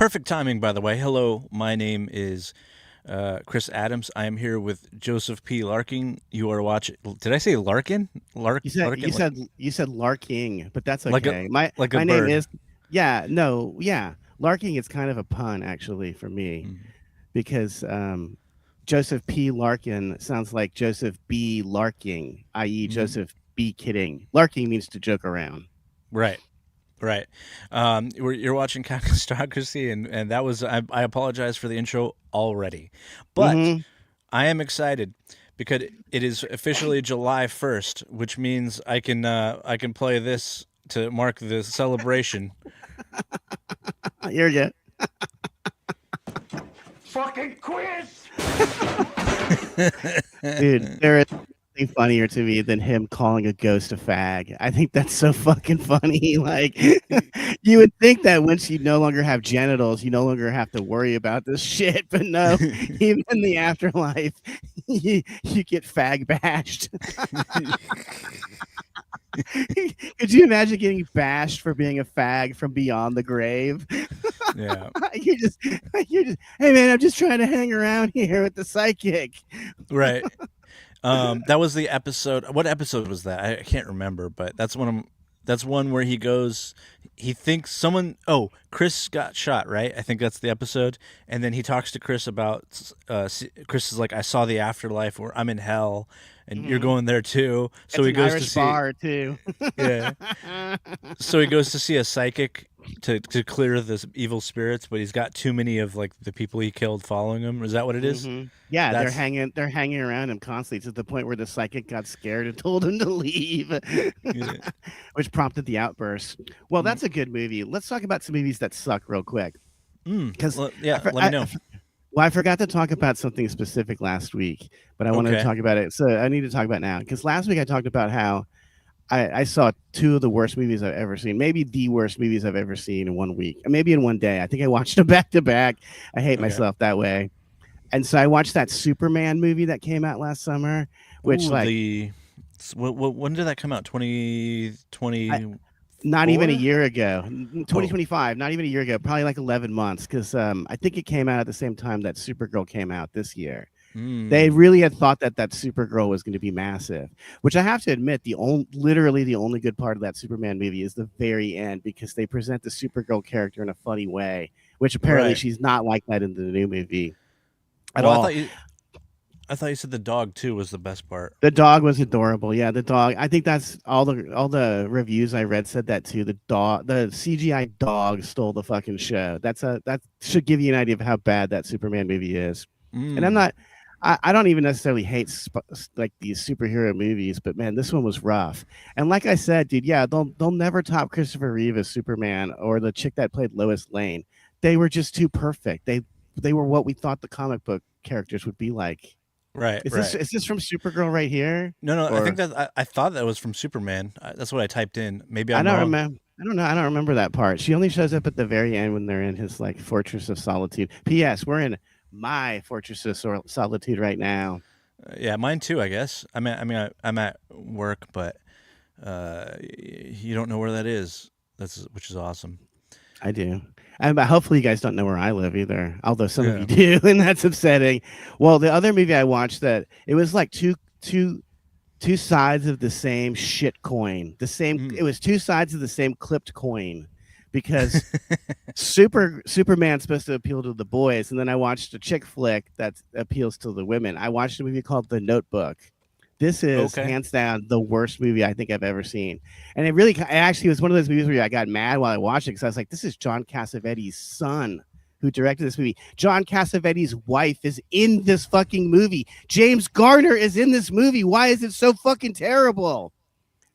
Perfect timing, by the way. Hello, my name is Chris Adams. I am here with Joseph P. Larkin. You are watching. Did I say Larkin? You said you Larkin, said you said Larking, but that's like a okay. My like a my name bird. is yeah, no, yeah. Larking is kind of a pun actually for me Mhm. because Joseph P. Larkin sounds like Joseph B. Larking, i.e. Mhm. Joseph B. kidding. Larking means to joke around. Right, right. You're watching Kakistocracy, and that was. I apologize for the intro already, but Mm-hmm. I am excited because it is officially July 1st, which means I can play this to mark the celebration. Here you Fucking quiz! dude, there is nothing funnier to me than him calling a ghost a fag. I think that's so fucking funny. Like, you would think that once you no longer have genitals, you no longer have to worry about this shit. But no, even in the afterlife, you get fag bashed. Could you imagine getting bashed for being a fag from beyond the grave? Yeah. you're just, you're just, hey man, I'm just trying to hang around here with the psychic. Right. That was the episode. What episode was that? I can't remember, but that's one where he goes. He thinks someone. Oh, Chris got shot. Right. I think that's the episode. And then he talks to Chris about. Chris is like, I saw the afterlife where I'm in hell, and you're Mhm. going there too. So It's he an goes to Irish see. bar too. Yeah. So he goes to see a psychic to clear the evil spirits, but he's got too many of like the people he killed following him. Is that what it is? Yeah, they're That's hanging around him constantly to the point where the psychic got scared and told him to leave, yeah. which prompted the outburst. Well, that's a good movie. Let's talk about some movies that suck real quick because I, Yeah. for- Let me know. well, I forgot to talk about something specific last week, but I wanted to Okay. talk about it. So I need to talk about it now because last week I talked about how I saw two of the worst movies I've ever seen, maybe the worst movies I've ever seen in 1 week, maybe in one day. I think I watched them back to back. I hate Okay. myself that way. And so I watched that Superman movie that came out last summer, which Ooh, like when did that come out? I, 2024? not even a year ago, 2025, not even a year ago, probably like 11 months, because I think it came out at the same time that Supergirl came out this year. They Mm, really had thought that Supergirl was going to be massive, which I have to admit, literally the only good part of that Superman movie is the very end because they present the Supergirl character in a funny way, which apparently right. she's not like that in the new movie at Well, all. I thought you said the dog too was the best part. The dog was adorable. Yeah, the dog. I think that's all the reviews I read said that too. The CGI dog stole the fucking show. That should give you an idea of how bad that Superman movie is. And I'm Mm, not. I don't even necessarily hate like these superhero movies, but man, this one was rough. And like I said, dude, yeah, they'll never top Christopher Reeve as Superman or the chick that played Lois Lane. They were just too perfect. They were what we thought the comic book characters would be like. right, Is this right. is this from Supergirl right here? No, no. I think Or that I thought that was from Superman. That's what I typed in. Maybe I I'm don't wrong. remember. I don't know. I don't remember that part. She only shows up at the very end when they're in his like fortress of solitude. P.S. We're in my fortress of solitude right now. Yeah, mine too. I guess. I'm at work, but you don't know where that is. That's which is awesome. I do. And but hopefully you guys don't know where I live either. Although some of Yeah. you do, and that's upsetting. Well, the other movie I watched that it was like two sides of the same shit coin. Mm. It was two sides of the same clipped coin because Superman's supposed to appeal to the boys, and then I watched a chick flick that appeals to the women. I watched a movie called The Notebook. This is Okay. hands down the worst movie I think I've ever seen, and it actually was one of those movies where I got mad while I watched it because I was like, "This is John Cassavetes' son who directed this movie. John Cassavetes' wife is in this fucking movie. James Garner is in this movie. Why is it so fucking terrible?"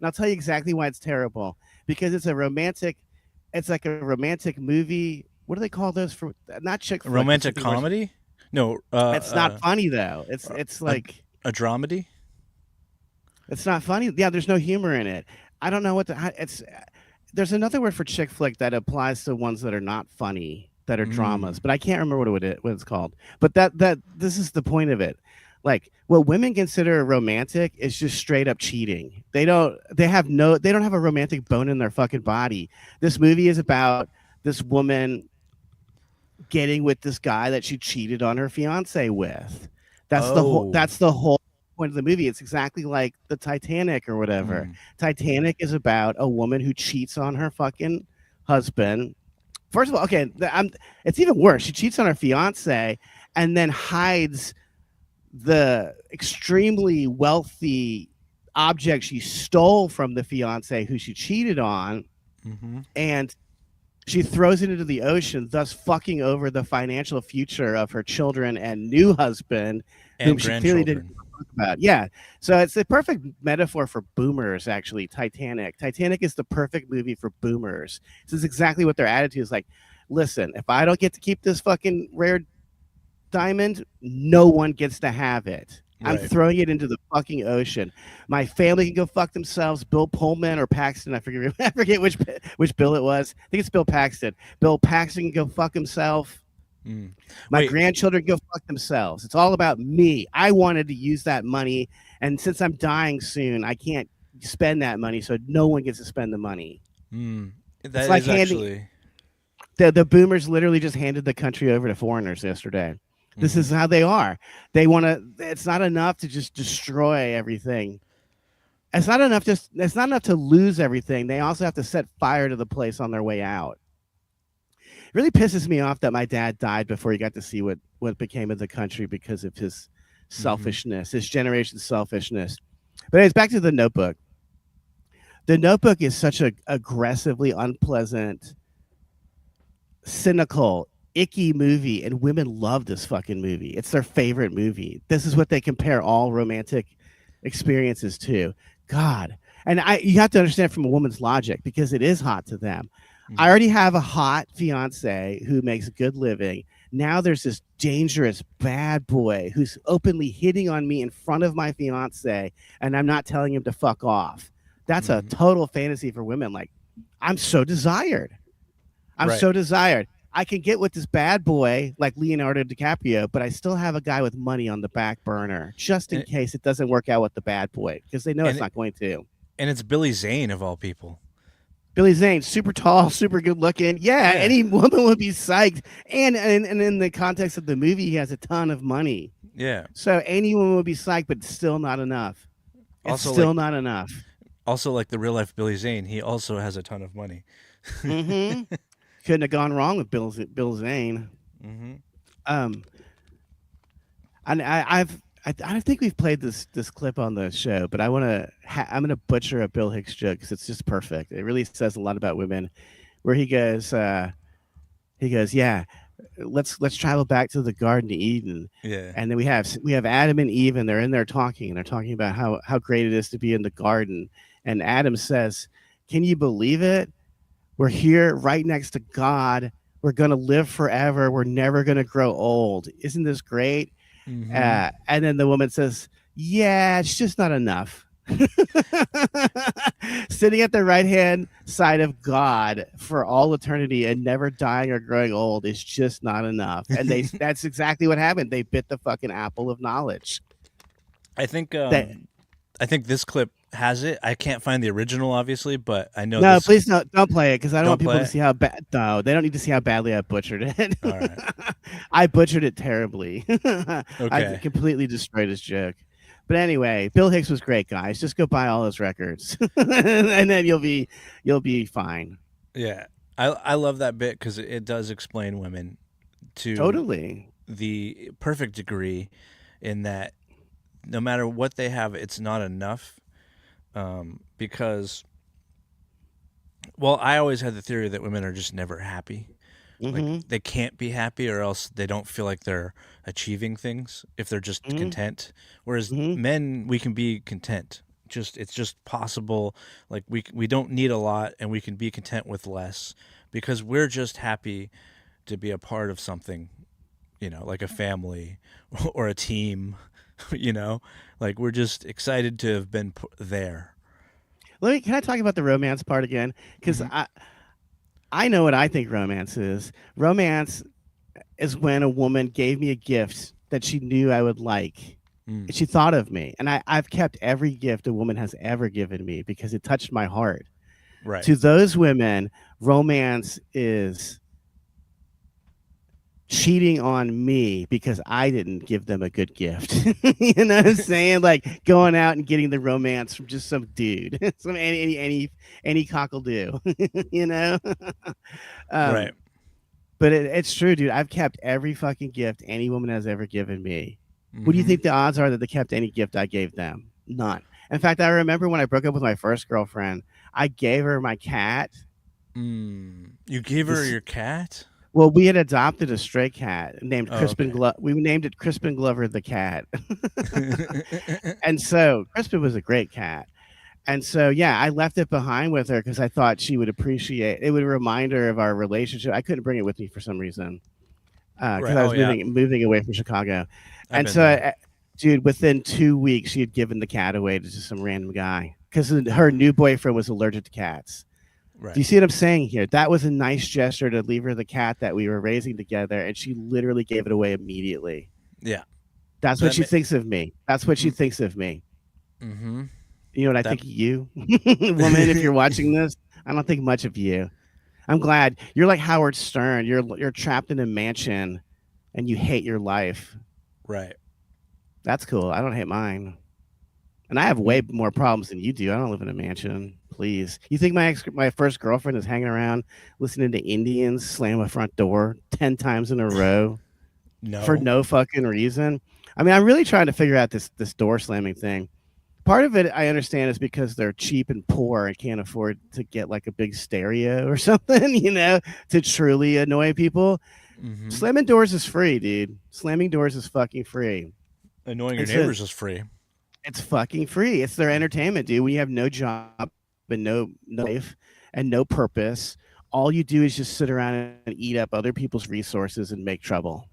And I'll tell you exactly why it's terrible. Because it's like a romantic movie. What do they call those for? Not chick A flick, but romantic something worse. comedy? No. It's not funny though. It's A like a dramedy? it's not funny. Yeah, there's no humor in it. I don't know what it's. There's another word for chick flick that applies to ones that are not funny, that are dramas, Mm. but I can't remember what it's called. But that this is the point of it. Like what women consider romantic is just straight up cheating. They don't have a romantic bone in their fucking body. This movie is about this woman getting with this guy that she cheated on her fiance with. That's the whole. Oh. That's the whole point of the movie. It's exactly like the Titanic or whatever. Mm. Titanic is about a woman who cheats on her fucking husband. First of all, okay, it's even worse. She cheats on her fiance and then hides the extremely wealthy object she stole from the fiance who she cheated on, Mm-hmm. and she throws it into the ocean, thus fucking over the financial future of her children and new husband, whom And she clearly didn't grandchildren. talk about. Yeah. So it's the perfect metaphor for boomers, actually. Titanic. Titanic is the perfect movie for boomers. This is exactly what their attitude is like. Listen, if I don't get to keep this fucking rare diamond, no one gets to have it. I'm Right. throwing it into the fucking ocean. My family can go fuck themselves. Bill Pullman or Paxton, I forget, I forget which Bill it was. I think it's Bill Paxton. Bill Paxton can go fuck himself. Mm. My Wait. grandchildren can go fuck themselves. It's all about me. I wanted to use that money, and since I'm dying soon, I can't spend that money, so no one gets to spend the money. Mm. It's That like is handing actually. the boomers literally just handed the country over to foreigners yesterday. This Mm-hmm. is how they are. They want to. It's not enough to just destroy everything. It's not enough to lose everything. They also have to set fire to the place on their way out. It really pisses me off that my dad died before he got to see what became of the country because of his Mm-hmm. selfishness, his generation's selfishness. But anyways, back to the Notebook. The Notebook is such a aggressively unpleasant, cynical, icky movie, and women love this fucking movie. It's their favorite movie. This is what they compare all romantic experiences to. God. And you have to understand from a woman's logic because it is hot to them. I Mm-hmm. already have a hot fiance who makes a good living. Now there's this dangerous bad boy who's openly hitting on me in front of my fiance, and I'm not telling him to fuck off. That's a Mm-hmm. total fantasy for women. Like, I'm so desired. I'm Right. so desired. I can get with this bad boy like Leonardo DiCaprio, but I still have a guy with money on the back burner just in And case it doesn't work out with the bad boy because they know it's and not going to. and it's Billy Zane of all people. Billy Zane, super tall, super good looking. Yeah, Yeah. any woman would be psyched. And in the context of the movie, he has a ton of money. Yeah. So any woman would be psyched, but still not enough. It's Also still like not enough. the real life Billy Zane, he also has a ton of money. Mm-hmm. Couldn't have gone wrong with Bill Zane. Mm-hmm. Um, and I think we've played this clip on the show, but I'm gonna butcher a Bill Hicks joke because it's just perfect. It really says a lot about women. Where he goes, yeah, let's travel back to the Garden of Eden, Yeah. and then we have Adam and Eve, and they're in there talking, and they're talking about how great it is to be in the garden, and Adam says, "Can you believe it? We're here right next to God. We're gonna live forever. We're never gonna grow old. Isn't this great?" Mm-hmm. And then the woman says, "Yeah, it's just not enough." Sitting at the right hand side of God for all eternity and never dying or growing old is just not enough. And that's exactly what happened. They bit the fucking apple of knowledge. I think That this clip has it. I can't find the original, obviously, but I know No, this. please don't play it because I don't Don't want people play to it. see how bad. No, they don't need to see how badly I butchered it. All right. I butchered it terribly. I Okay. completely destroyed his joke. But anyway, Bill Hicks was great, guys. Just go buy all his records, and then you'll be fine. Yeah. I love that bit because it does explain women to Totally. the perfect degree, in that no matter what they have, it's not enough. Because, well, I always had the theory that women are just never happy. Like Mm-hmm. they can't be happy, or else they don't feel like they're achieving things if they're just Mm-hmm. content. Whereas Mm-hmm. men, we can be content. It's just possible. Like we don't need a lot, and we can be content with less because we're just happy to be a part of something, like a family or a team, like we're just excited to have been there. Can I talk about the romance part again? Because Hmm. I know what I think romance is. Romance is when a woman gave me a gift that she knew I would like. Mm, She thought of me, and I've kept every gift a woman has ever given me because it touched my heart. right. To those women, romance is cheating on me because I didn't give them a good gift. You know what I'm saying? Like going out and getting the romance from just some dude, some any cockle do. You know. Right. But it's true, dude. I've kept every fucking gift any woman has ever given me. What do you Mm-hmm. think the odds are that they kept any gift I gave them? None. In fact, I remember when I broke up with my first girlfriend, I gave her my cat. You gave her This your cat? Well, we had adopted a stray cat named Oh, Crispin okay. Glover. We named it Crispin Glover the cat. And so Crispin was a great cat. And so, yeah, I left it behind with her because I thought she would appreciate it. Would remind her of our relationship. I couldn't bring it with me for some reason because Right. I Oh was yeah. moving away from Chicago. I've And been so, there. dude, within 2 weeks, she had given the cat away to just some random guy because her new boyfriend was allergic to cats. Do Right. you see what I'm saying here? That was a nice gesture to leave her the cat that we were raising together, and she literally gave it away immediately. Yeah. That's what That she thinks of me. That's what she thinks of me. mm-hmm. You know what I That think of you, woman? If you're watching this, I don't think much of you. I'm glad you're like Howard Stern. You're trapped in a mansion, and you hate your life. right. That's cool. I don't hate mine, and I have way more problems than you do. I don't live in a mansion. Please, you think my first girlfriend is hanging around listening to Indians slam a front door 10 times in a row for No. no fucking reason? I mean, I'm really trying to figure out this door slamming thing. Part of it I understand is because they're cheap and poor and can't afford to get like a big stereo or something, to truly annoy people. Mm-hmm. Slamming doors is free, dude. Slamming doors is fucking free. Annoying your It's a neighbors is free. it's fucking free. It's their entertainment, dude. When you have no job and no life and no purpose, all you do is just sit around and eat up other people's resources and make trouble.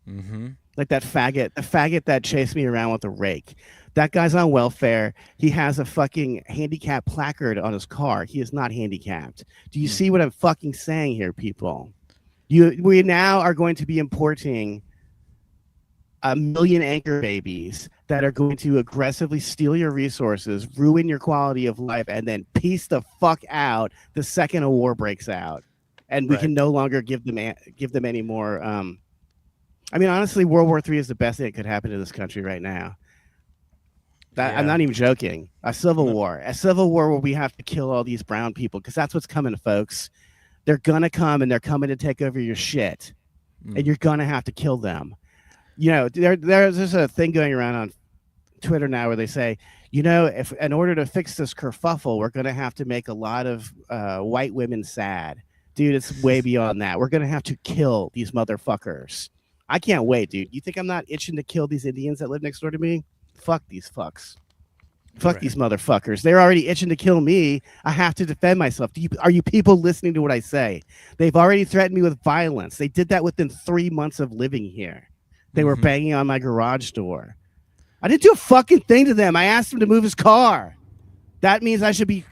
Mm-hmm. Like the faggot that chased me around with a rake. That guy's on welfare. He has a fucking handicap placard on his car. He is not handicapped. Do you see what I'm fucking saying here, people? We now are going to be importing a million anchor babies that are going to aggressively steal your resources, ruin your quality of life, and then piece the fuck out the second a war breaks out. And we Right. can no longer give them any more. I mean, honestly, World War III is the best thing that could happen to this country right now. I'm Yeah. not even joking. A civil war where we have to kill all these brown people because that's what's coming, folks. They're gonna come and they're coming to take over your shit, and you're gonna have to kill them. There's a thing going around on Twitter now where they say, if in order to fix this kerfuffle, we're gonna have to make a lot of white women sad. Dude, it's way beyond that. We're gonna have to kill these motherfuckers. I can't wait, dude. You think I'm not itching to kill these Indians that live next door to me? Fuck these fucks. Fuck these motherfuckers. They're already itching to kill me. I have to defend myself. Are you people listening to what I say? They've already threatened me with violence. They did that within 3 months of living here. They were banging on my garage door. I didn't do a fucking thing to them. I asked him to move his car. That means I should be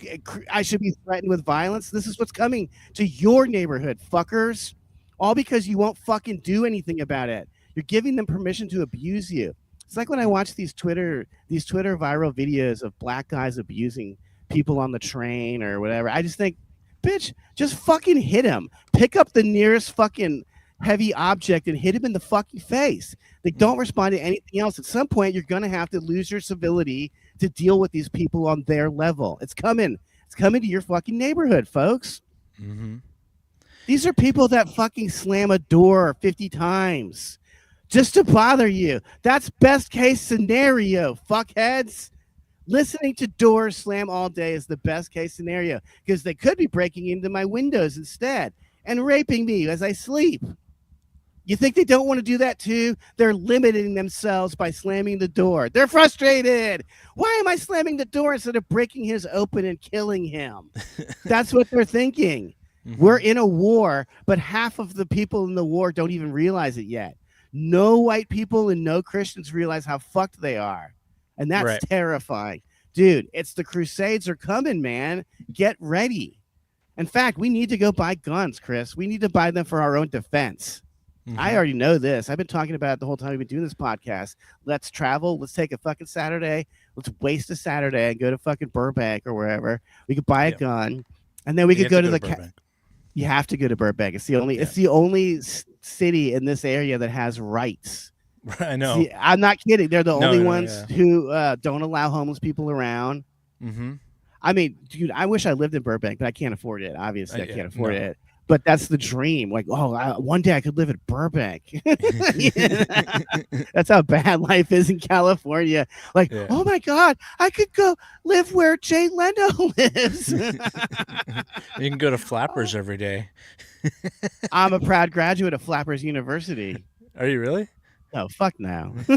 threatened with violence. This is what's coming to your neighborhood, fuckers. All because you won't fucking do anything about it. You're giving them permission to abuse you. It's like when I watch these Twitter viral videos of black guys abusing people on the train or whatever. I just think, bitch, just fucking hit him. Pick up the nearest fucking heavy object and hit him in the fucking face. They don't respond to anything else. At some point, you're gonna have to lose your civility to deal with these people on their level. It's coming. It's coming to your fucking neighborhood, folks. Mm-hmm. These are people that fucking slam a door 50 times just to bother you. That's best case scenario, fuckheads. Listening to doors slam all day is the best case scenario because they could be breaking into my windows instead and raping me as I sleep. You think they don't want to do that too? They're limiting themselves by slamming the door. They're frustrated. Why am I slamming the door instead of breaking his open and killing him? That's what they're thinking. We're in a war, but half of the people in the war don't even realize it yet. No white people and no Christians realize how fucked they are. And that's terrifying. Dude, it's the Crusades are coming, man. Get ready. In fact, we need to go buy guns, Chris. We need to buy them for our own defense. I already know this. I've been talking about it the whole time we've been doing this podcast. Let's travel. Let's take a fucking Saturday. Let's waste a Saturday and go to fucking Burbank or wherever. We could buy a gun, and then we could go to the. You have to go to Burbank. It's the only city in this area that has rights. I know. See, I'm not kidding. They're the No, only no, ones yeah. who don't allow homeless people around. Mm-hmm. I mean, dude, I wish I lived in Burbank, but I can't afford it. Obviously, I Yeah, can't afford no. it. But that's the dream. Like, one day I could live in Burbank. Yeah. That's how bad life is in California. Like, Yeah. oh my God, I could go live where Jay Leno lives. You can go to Flappers every day. I'm a proud graduate of Flappers University. Are you really? Oh, fuck no. I'm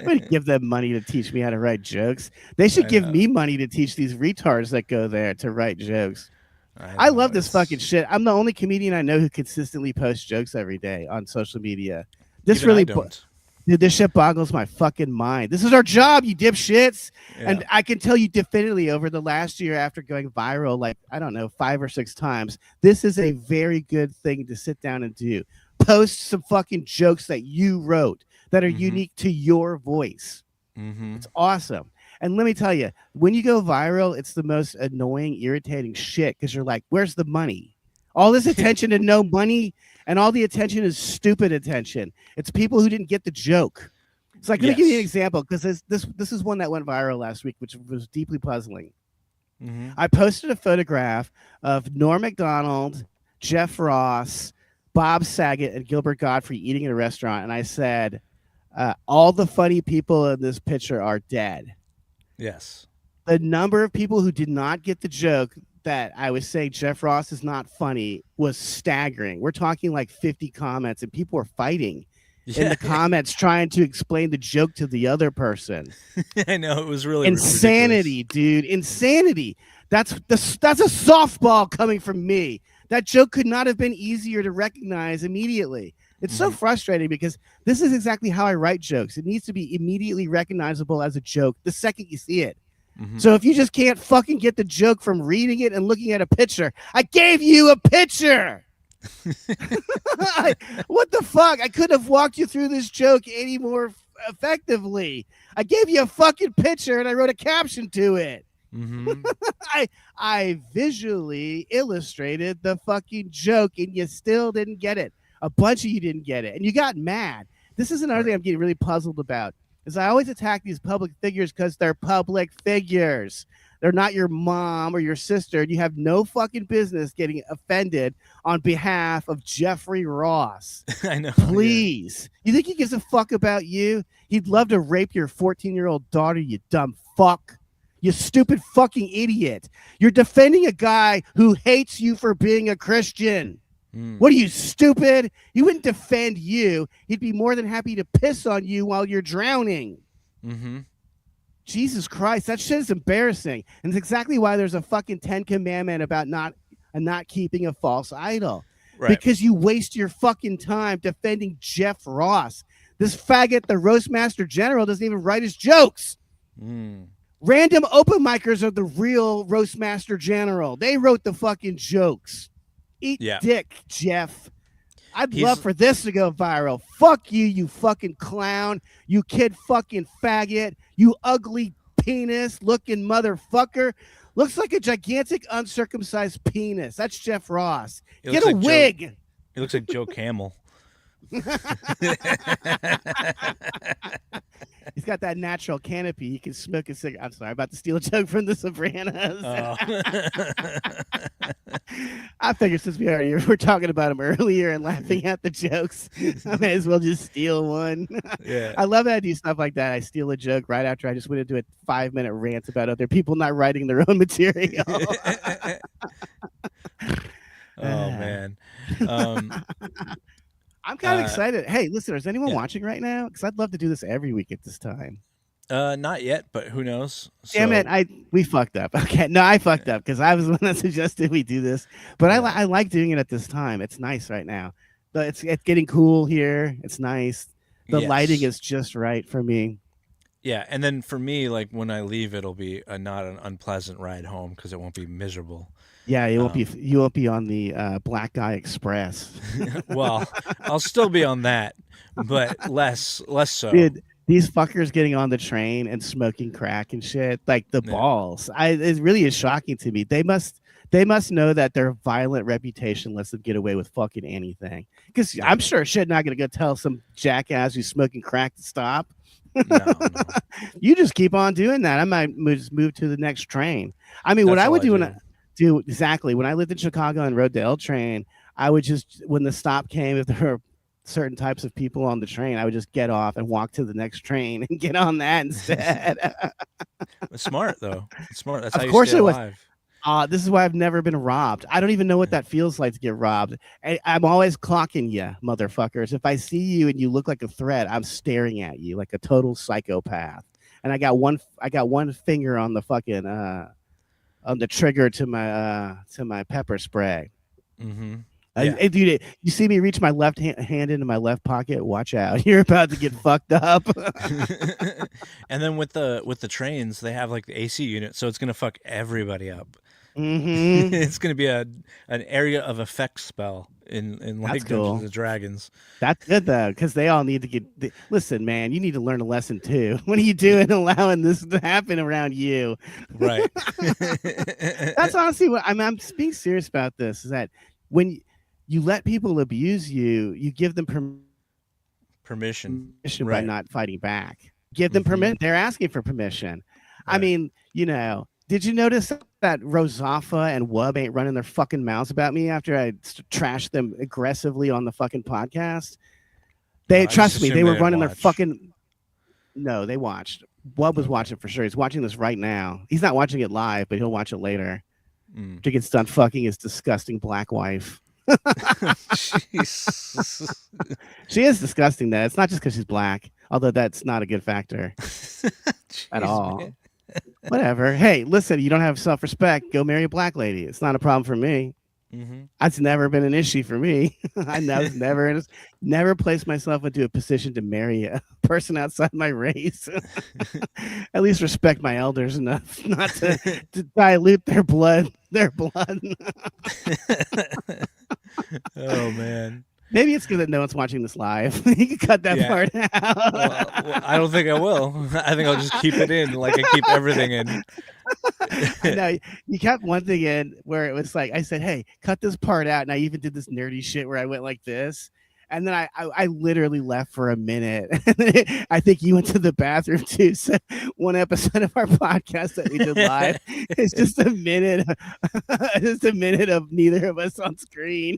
going to give them money to teach me how to write jokes. They should give me money to teach these retards that go there to write jokes. I love this fucking shit. I'm the only comedian I know who consistently posts jokes every day on social media. This Even really, I don't. dude, this shit boggles my fucking mind. This is our job, you dipshits. Yeah. And I can tell you definitively over the last year after going viral, like, I don't know, 5 or 6 times, this is a very good thing to sit down and do. Post some fucking jokes that you wrote that are unique to your voice. It's awesome. And let me tell you, when you go viral, it's the most annoying, irritating shit because you're like, where's the money? All this attention and no money, and all the attention is stupid attention. It's people who didn't get the joke. It's like, let me give you an example, because this is one that went viral last week, which was deeply puzzling. I posted a photograph of Norm Macdonald, Jeff Ross, Bob Saget, and Gilbert Gottfried eating at a restaurant, and I said, all the funny people in this picture are dead. Yes. The number of people who did not get the joke that I was saying Jeff Ross is not funny was staggering. We're talking like 50 comments, and people were fighting in the comments trying to explain the joke to the other person. I know, it was really insanity, ridiculous. Dude. Insanity. That's a softball coming from me. That joke could not have been easier to recognize immediately. It's so frustrating because this is exactly how I write jokes. It needs to be immediately recognizable as a joke the second you see it. So if you just can't fucking get the joke from reading it and looking at a picture, I gave you a picture. What the fuck? I couldn't have walked you through this joke any more effectively. I gave you a fucking picture and I wrote a caption to it. I visually illustrated the fucking joke and you still didn't get it. A bunch of you didn't get it and you got mad. This is another thing I'm getting really puzzled about. Is I always attack these public figures because they're public figures. They're not your mom or your sister, and you have no fucking business getting offended on behalf of Jeffrey Ross. I know. Please. Yeah. You think he gives a fuck about you? He'd love to rape your 14-year-old daughter, you dumb fuck. You stupid fucking idiot. You're defending a guy who hates you for being a Christian. What are you, stupid? He wouldn't defend you. He'd be more than happy to piss on you while you're drowning. Jesus Christ, that shit is embarrassing. And it's exactly why there's a fucking 10 commandment about not keeping a false idol. Right. Because you waste your fucking time defending Jeff Ross. This faggot, the Roastmaster General, doesn't even write his jokes. Random open micers are the real Roastmaster General. They wrote the fucking jokes. Eat dick, Jeff. I'd love for this to go viral. Fuck you, you fucking clown. You kid fucking faggot. You ugly penis looking motherfucker. Looks like a gigantic uncircumcised penis. That's Jeff Ross. Get a wig. He looks like Joe Camel. He's got that natural canopy. He can smoke a cigarette. I'm sorry, about to steal a joke from The Sopranos. I figured since we're talking about him earlier and laughing at the jokes, I may as well just steal one. I love that I do stuff like that. I steal a joke right after I just went into a 5-minute rant about other people not writing their own material. Man. I'm kind of excited. Hey, listeners, is anyone watching right now? Because I'd love to do this every week at this time. Not yet, but who knows? Damn it, we fucked up. Okay, no, I fucked up because I was the one that suggested we do this. But I like doing it at this time. It's nice right now. It's getting cool here. It's nice. The lighting is just right for me. Yeah, and then for me, like when I leave, it'll be not an unpleasant ride home because it won't be miserable. Yeah, you won't be on the Black Guy Express. Well, I'll still be on that, but less so. Dude, these fuckers getting on the train and smoking crack and shit, like the Yeah. balls. It really is shocking to me. They must know that their violent reputation lets them get away with fucking anything. Because Yeah. I'm sure shit not gonna go tell some jackass who's smoking crack to stop. No. You just keep on doing that. I might just move to the next train. I mean, what That's I all would I do do. do exactly when I lived in Chicago and rode the L train, I would just when the stop came, if there were certain types of people on the train, I would just get off and walk to the next train and get on that instead. It's smart though. It's smart. That's how Of you stay course it was. alive. This is why I've never been robbed. I don't even know what Yeah. that feels like to get robbed. I'm always clocking you, motherfuckers. If I see you and you look like a threat, I'm staring at you like a total psychopath. And I got one finger on the fucking on the trigger to my pepper spray. Mm-hmm. Yeah. Dude, you see me reach my left hand into my left pocket? Watch out! You're about to get fucked up. And then with the trains, they have like the AC unit, so it's gonna fuck everybody up. Mm-hmm. It's gonna be an area of effect spell in That's like Dungeons cool. and Dragons. That's good though, because they all need to listen, man. You need to learn a lesson too. What are you doing, allowing this to happen around you? Right. That's honestly what I'm being serious about. This is that when you let people abuse you, you give them Permission. permission by Right. not fighting back. Give them permission. They're asking for permission. I Right. mean, did you notice that Rosafa and Wub ain't running their fucking mouths about me after I trashed them aggressively on the fucking podcast? They I just trust me. assumed They they were didn't running their watch. fucking. No, they watched. Wub was Okay. watching for sure. He's watching this right now. He's not watching it live, but he'll watch it later. Mm. He gets done fucking his disgusting black wife. Jesus. She is disgusting, though. It's not just because she's black, although that's not a good factor at Jeez, all. man. Whatever. Hey, listen, you don't have self-respect. Go marry a black lady. It's not a problem for me. Mm-hmm. That's never been an issue for me. I never placed myself into a position to marry a person outside my race. At least respect my elders enough not to dilute their blood. Oh man. Maybe it's good that no one's watching this live. You can cut that Yeah. part out. Well, I don't think I will. I think I'll just keep it in, like I keep everything in. No, you kept one thing in where it was like I said, "Hey, cut this part out," and I even did this nerdy shit where I went like this, and then I literally left for a minute. I think you went to the bathroom too. So one episode of our podcast that we did live is just a minute, of neither of us on screen.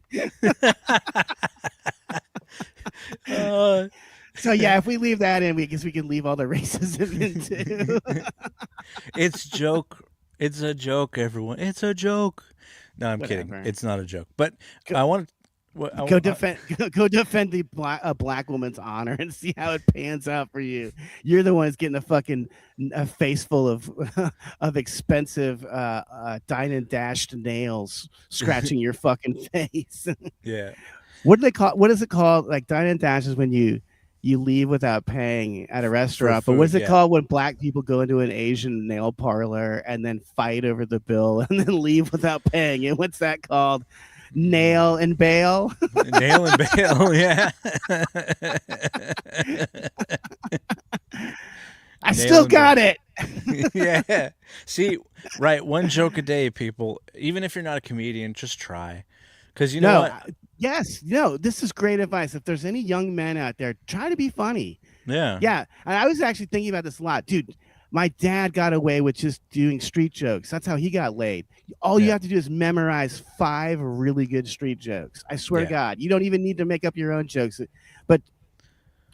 So yeah, if we leave that in, we guess we can leave all the racism in too. It's a joke, everyone. It's a joke. No, I'm kidding. Whatever. It's not a joke. But I want Go defend the black woman's honor and see how it pans out for you. You're the one who's getting a face full of of expensive dine and dashed nails scratching your fucking face. Yeah. What is it called? Like dine and dash is when you leave without paying at a restaurant. But what's food, it yeah. called when black people go into an Asian nail parlor and then fight over the bill and then leave without paying it? What's that called? Nail and bail. Nail and bail, yeah. I still got it. Yeah. See, right, one joke a day, people. Even if you're not a comedian, just try. Because you know what? Yes, this is great advice. If there's any young men out there, try to be funny. Yeah. Yeah. And I was actually thinking about this a lot. Dude, my dad got away with just doing street jokes. That's how he got laid. All you have to do is memorize 5 really good street jokes. I swear to God, you don't even need to make up your own jokes. But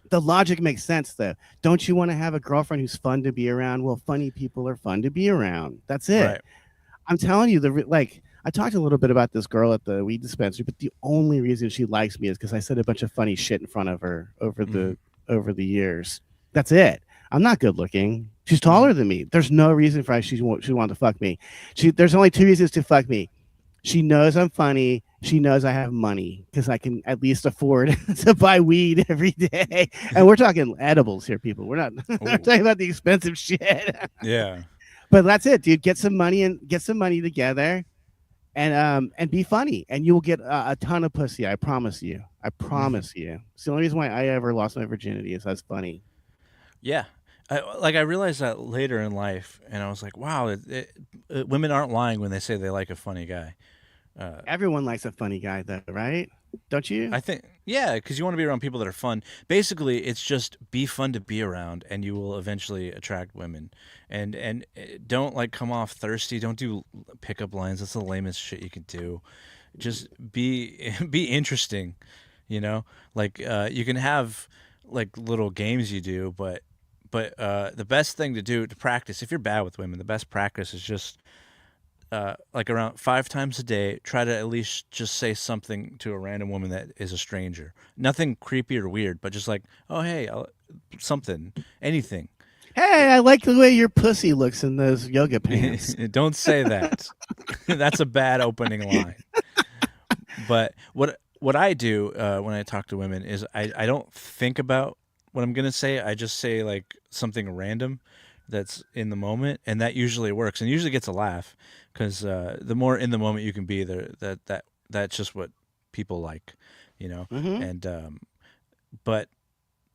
the logic makes sense, though. Don't you want to have a girlfriend who's fun to be around? Well, funny people are fun to be around. That's it. Right. I'm telling you, I talked a little bit about this girl at the weed dispensary, but the only reason she likes me is because I said a bunch of funny shit in front of her over the years. That's it. I'm not good looking. She's taller than me. There's no reason for she want to fuck me. There's only 2 reasons to fuck me. She knows I'm funny. She knows I have money because I can at least afford to buy weed every day. And we're talking edibles here, people. We're not talking about the expensive shit. Yeah. But that's it, dude. Get some money together, and be funny, and you will get a ton of pussy. I promise you. I promise you. It's the only reason why I ever lost my virginity is I was funny. Yeah. I realized that later in life, and I was like, wow, women aren't lying when they say they like a funny guy. Everyone likes a funny guy, though, right? Don't you? I think, yeah, because you want to be around people that are fun. Basically, it's just be fun to be around, and you will eventually attract women. And don't like come off thirsty. Don't do pickup lines. That's the lamest shit you can do. Just be be interesting. You know, like you can have like little games you do, but the best thing to do to practice if you're bad with women, the best practice is just like around 5 times a day, try to at least just say something to a random woman that is a stranger. Nothing creepy or weird, but just like, oh hey, something, anything. Hey, I like the way your pussy looks in those yoga pants. Don't say that. That's a bad opening line. But what I do when I talk to women is I don't think about what I'm gonna say. I just say like something random that's in the moment, and that usually works and usually gets a laugh because the more in the moment you can be, that's just what people like, you know. Mm-hmm. And but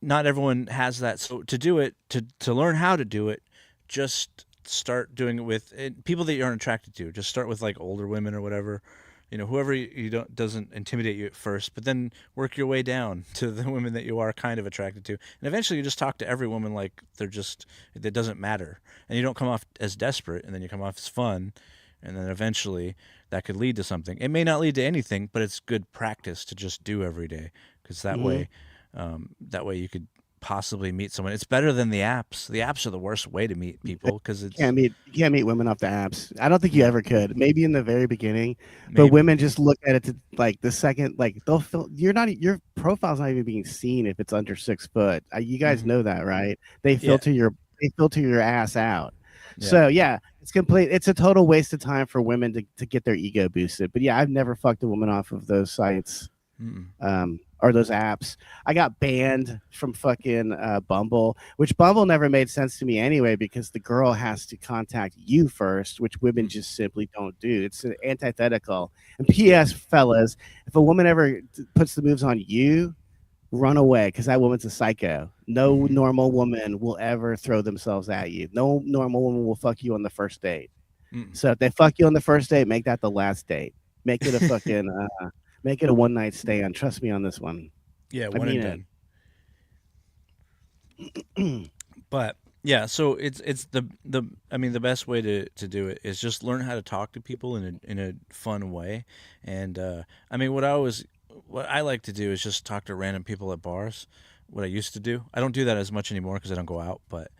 not everyone has that. So to do it, to learn how to do it, just start doing it with people that you aren't attracted to. Just start with like older women or whatever, you know, whoever you don't doesn't intimidate you at first, but then work your way down to the women that you are kind of attracted to, and eventually you just talk to every woman like they're just it doesn't matter, and you don't come off as desperate, and then you come off as fun, and then eventually that could lead to something. It may not lead to anything, but it's good practice to just do every day because Mm-hmm. that way you could possibly meet someone. It's better than the apps. The apps are the worst way to meet people because it's You can't meet women off the apps. I don't think you no ever could. Maybe in the very beginning, but maybe women just look at it to like the second, like they'll feel your profile's not even being seen if it's under 6 foot. You guys hmm know that, right? yeah They filter your ass out. yeah So yeah, it's complete. It's a total waste of time for women to get their ego boosted. But yeah, I've never fucked a woman off of those sites. Mm-mm. Or those apps. I got banned from fucking Bumble, which Bumble never made sense to me anyway because the girl has to contact you first, which women Mm. just simply don't do. It's antithetical. And Yeah. P.S. fellas, if a woman ever puts the moves on you, run away because that woman's a psycho. No hmm normal woman will ever throw themselves at you. No normal woman will fuck you on the first date. Mm. So if they fuck you on the first date, make that the last date. Make it a fucking make it a one night stand. Trust me on this one. Yeah, I one and mean done. it. But yeah, so it's the I mean the best way to do it is just learn how to talk to people in a fun way. And I mean what I like to do is just talk to random people at bars. What I used to do. I don't do that as much anymore because I don't go out, but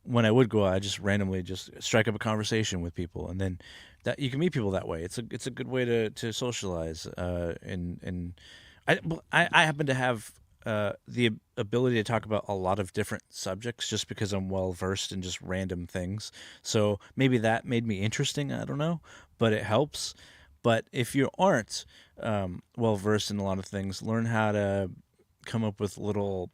when I would go out, I just randomly just strike up a conversation with people, and then that you can meet people that way. It's a good way to socialize. And I happen to have the ability to talk about a lot of different subjects just because I'm well versed in just random things. So maybe that made me interesting. I don't know, but it helps. But if you aren't well versed in a lot of things, learn how to come up with little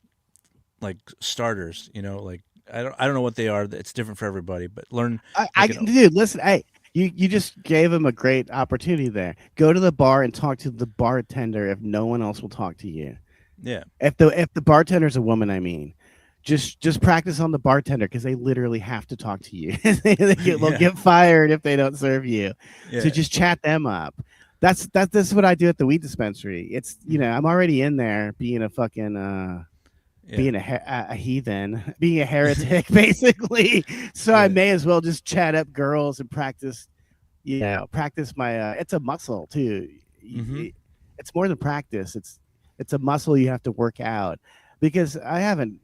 like starters. You know, like I don't know what they are. It's different for everybody, but learn like an Dude, listen, hey, you just gave him a great opportunity there. Go to the bar and talk to the bartender if no one else will talk to you. yeah If the bartender's a woman, I mean, just practice on the bartender because they literally have to talk to you. They'll yeah get fired if they don't serve you. So yeah just chat them up. That's what I do at the weed dispensary. It's hmm I'm already in there being a fucking yeah being a heathen, being a heretic, basically. So I yeah may as well just chat up girls and practice, practice my. It's a muscle too. hmm It's more than practice. It's a muscle you have to work out because I haven't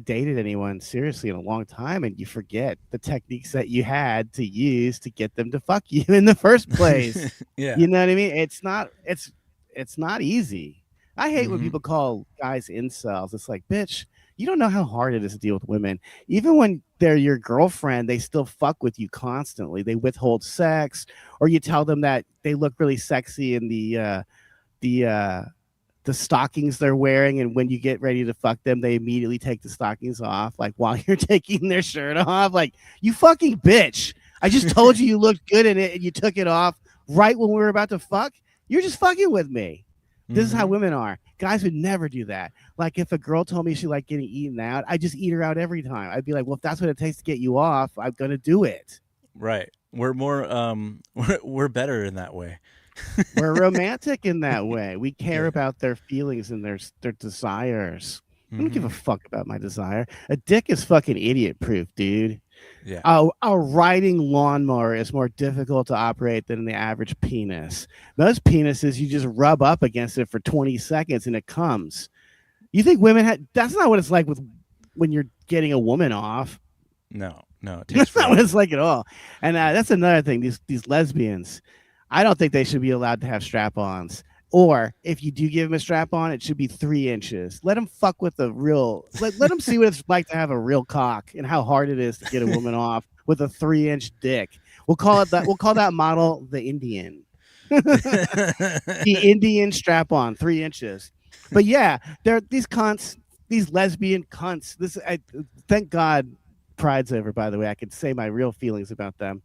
dated anyone seriously in a long time, and you forget the techniques that you had to use to get them to fuck you in the first place. yeah You know what I mean? It's not easy. I hate when hmm people call guys incels. It's like, bitch, you don't know how hard it is to deal with women. Even when they're your girlfriend, they still fuck with you constantly. They withhold sex, or you tell them that they look really sexy in the the stockings they're wearing, and when you get ready to fuck them, they immediately take the stockings off, like while you're taking their shirt off. Like, you fucking bitch. I just told you you looked good in it and you took it off right when we were about to fuck. You're just fucking with me. This is how women are. Guys would never do that. Like if a girl told me she liked getting eaten out, I just eat her out every time. I'd be like, well, if that's what it takes to get you off, I'm gonna do it. Right. We're more we're better in that way. We're romantic in that way. We care Yeah. about their feelings and their desires. I don't give a Mhm. fuck about my desire. A dick is fucking idiot proof, dude. Yeah. A riding lawnmower is more difficult to operate than the average penis. Most penises, you just rub up against it for 20 seconds and it comes. You think women had? That's not what it's like with when you're getting a woman off. No, it takes That's not what forever. it's like at all. And that's another thing. These lesbians, I don't think they should be allowed to have strap-ons. Or if you do give them a strap-on, it should be 3 inches. Let them fuck with the real. Let them see what it's like to have a real cock and how hard it is to get a woman off with a 3-inch dick. We'll call it that. We'll call that model the Indian. The Indian strap-on, 3 inches. But yeah, they're these cunts, these lesbian cunts. Thank God Pride's over, by the way. I could say my real feelings about them.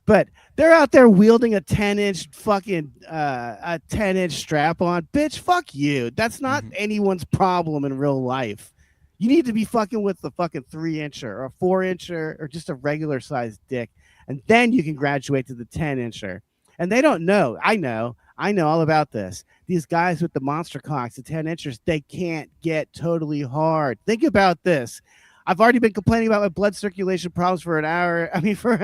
But they're out there wielding a 10-inch fucking a 10-inch strap on. Bitch, fuck you. That's not anyone's problem in real life. You need to be fucking with the fucking 3-incher or a 4-incher or just a regular sized dick. And then you can graduate to the 10-incher. And they don't know. I know all about this. These guys with the monster cocks, the 10-inchers, they can't get totally hard. Think about this. I've already been complaining about my blood circulation problems for an hour. I mean, for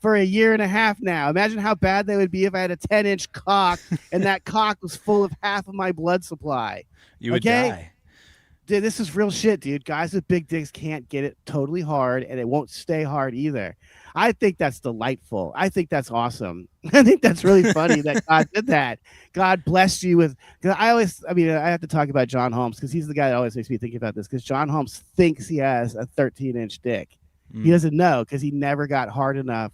a year and a half now. Imagine how bad they would be if I had a 10-inch cock and that cock was full of half of my blood supply. You would die. Dude, this is real shit, dude. Guys with big dicks can't get it totally hard, and it won't stay hard either. I think that's delightful. I think that's awesome. I think that's really funny that God did that. God blessed you with. I have to talk about John Holmes because he's the guy that always makes me think about this. Because John Holmes thinks he has a 13-inch dick. He doesn't know because he never got hard enough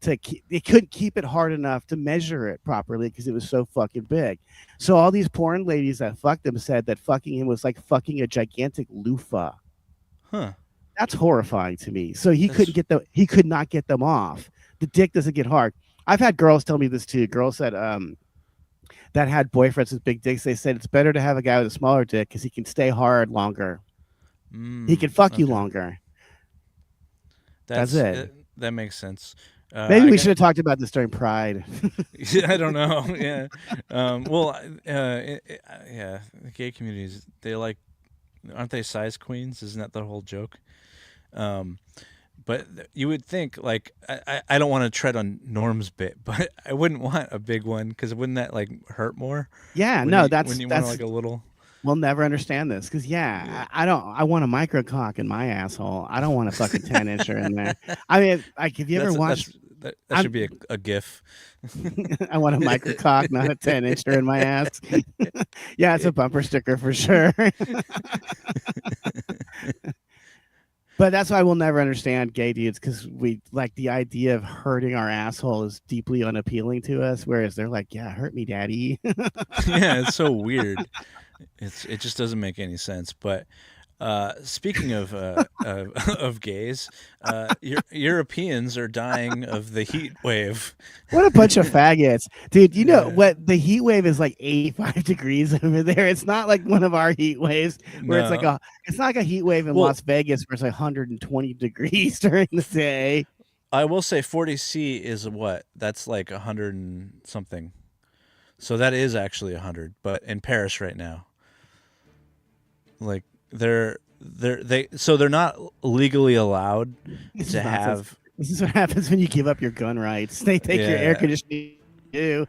it couldn't keep it hard enough to measure it properly because it was so fucking big. So all these porn ladies that fucked him said that fucking him was like fucking a gigantic loofah. Huh. That's horrifying to me. So he could not get them off. The dick doesn't get hard. I've had girls tell me this too. Girls said that had boyfriends with big dicks. They said it's better to have a guy with a smaller dick because he can stay hard longer. He can fuck you longer. That's it. That makes sense. Maybe we should have talked about this during Pride. I don't know. Yeah. Yeah. The gay communities, aren't they size queens? Isn't that the whole joke? But you would think, like, I don't want to tread on Norm's bit, but I wouldn't want a big one because wouldn't that like hurt more? Yeah. When you want like a little. We'll never understand this because I want a micro cock in my asshole. I don't want a fucking 10-incher in there. I mean, like, have you ever watched? That should be a GIF. I want a micro cock, not a 10-incher in my ass. Yeah, it's a bumper sticker for sure. But that's why we'll never understand gay dudes because we like the idea of hurting our asshole is deeply unappealing to us. Whereas they're like, yeah, hurt me, daddy. Yeah, it's so weird. It just doesn't make any sense. But speaking of gays, Europeans are dying of the heat wave. What a bunch of faggots, dude! You know what? The heat wave is like 85 degrees over there. It's not like one of our heat waves where it's not like a heat wave in Las Vegas where it's like 120 degrees during the day. I will say 40C is what? That's like 100 and something. So that is actually 100, but in Paris right now. Like they're not legally allowed to have. This is what happens when you give up your gun rights. They take your air conditioning too.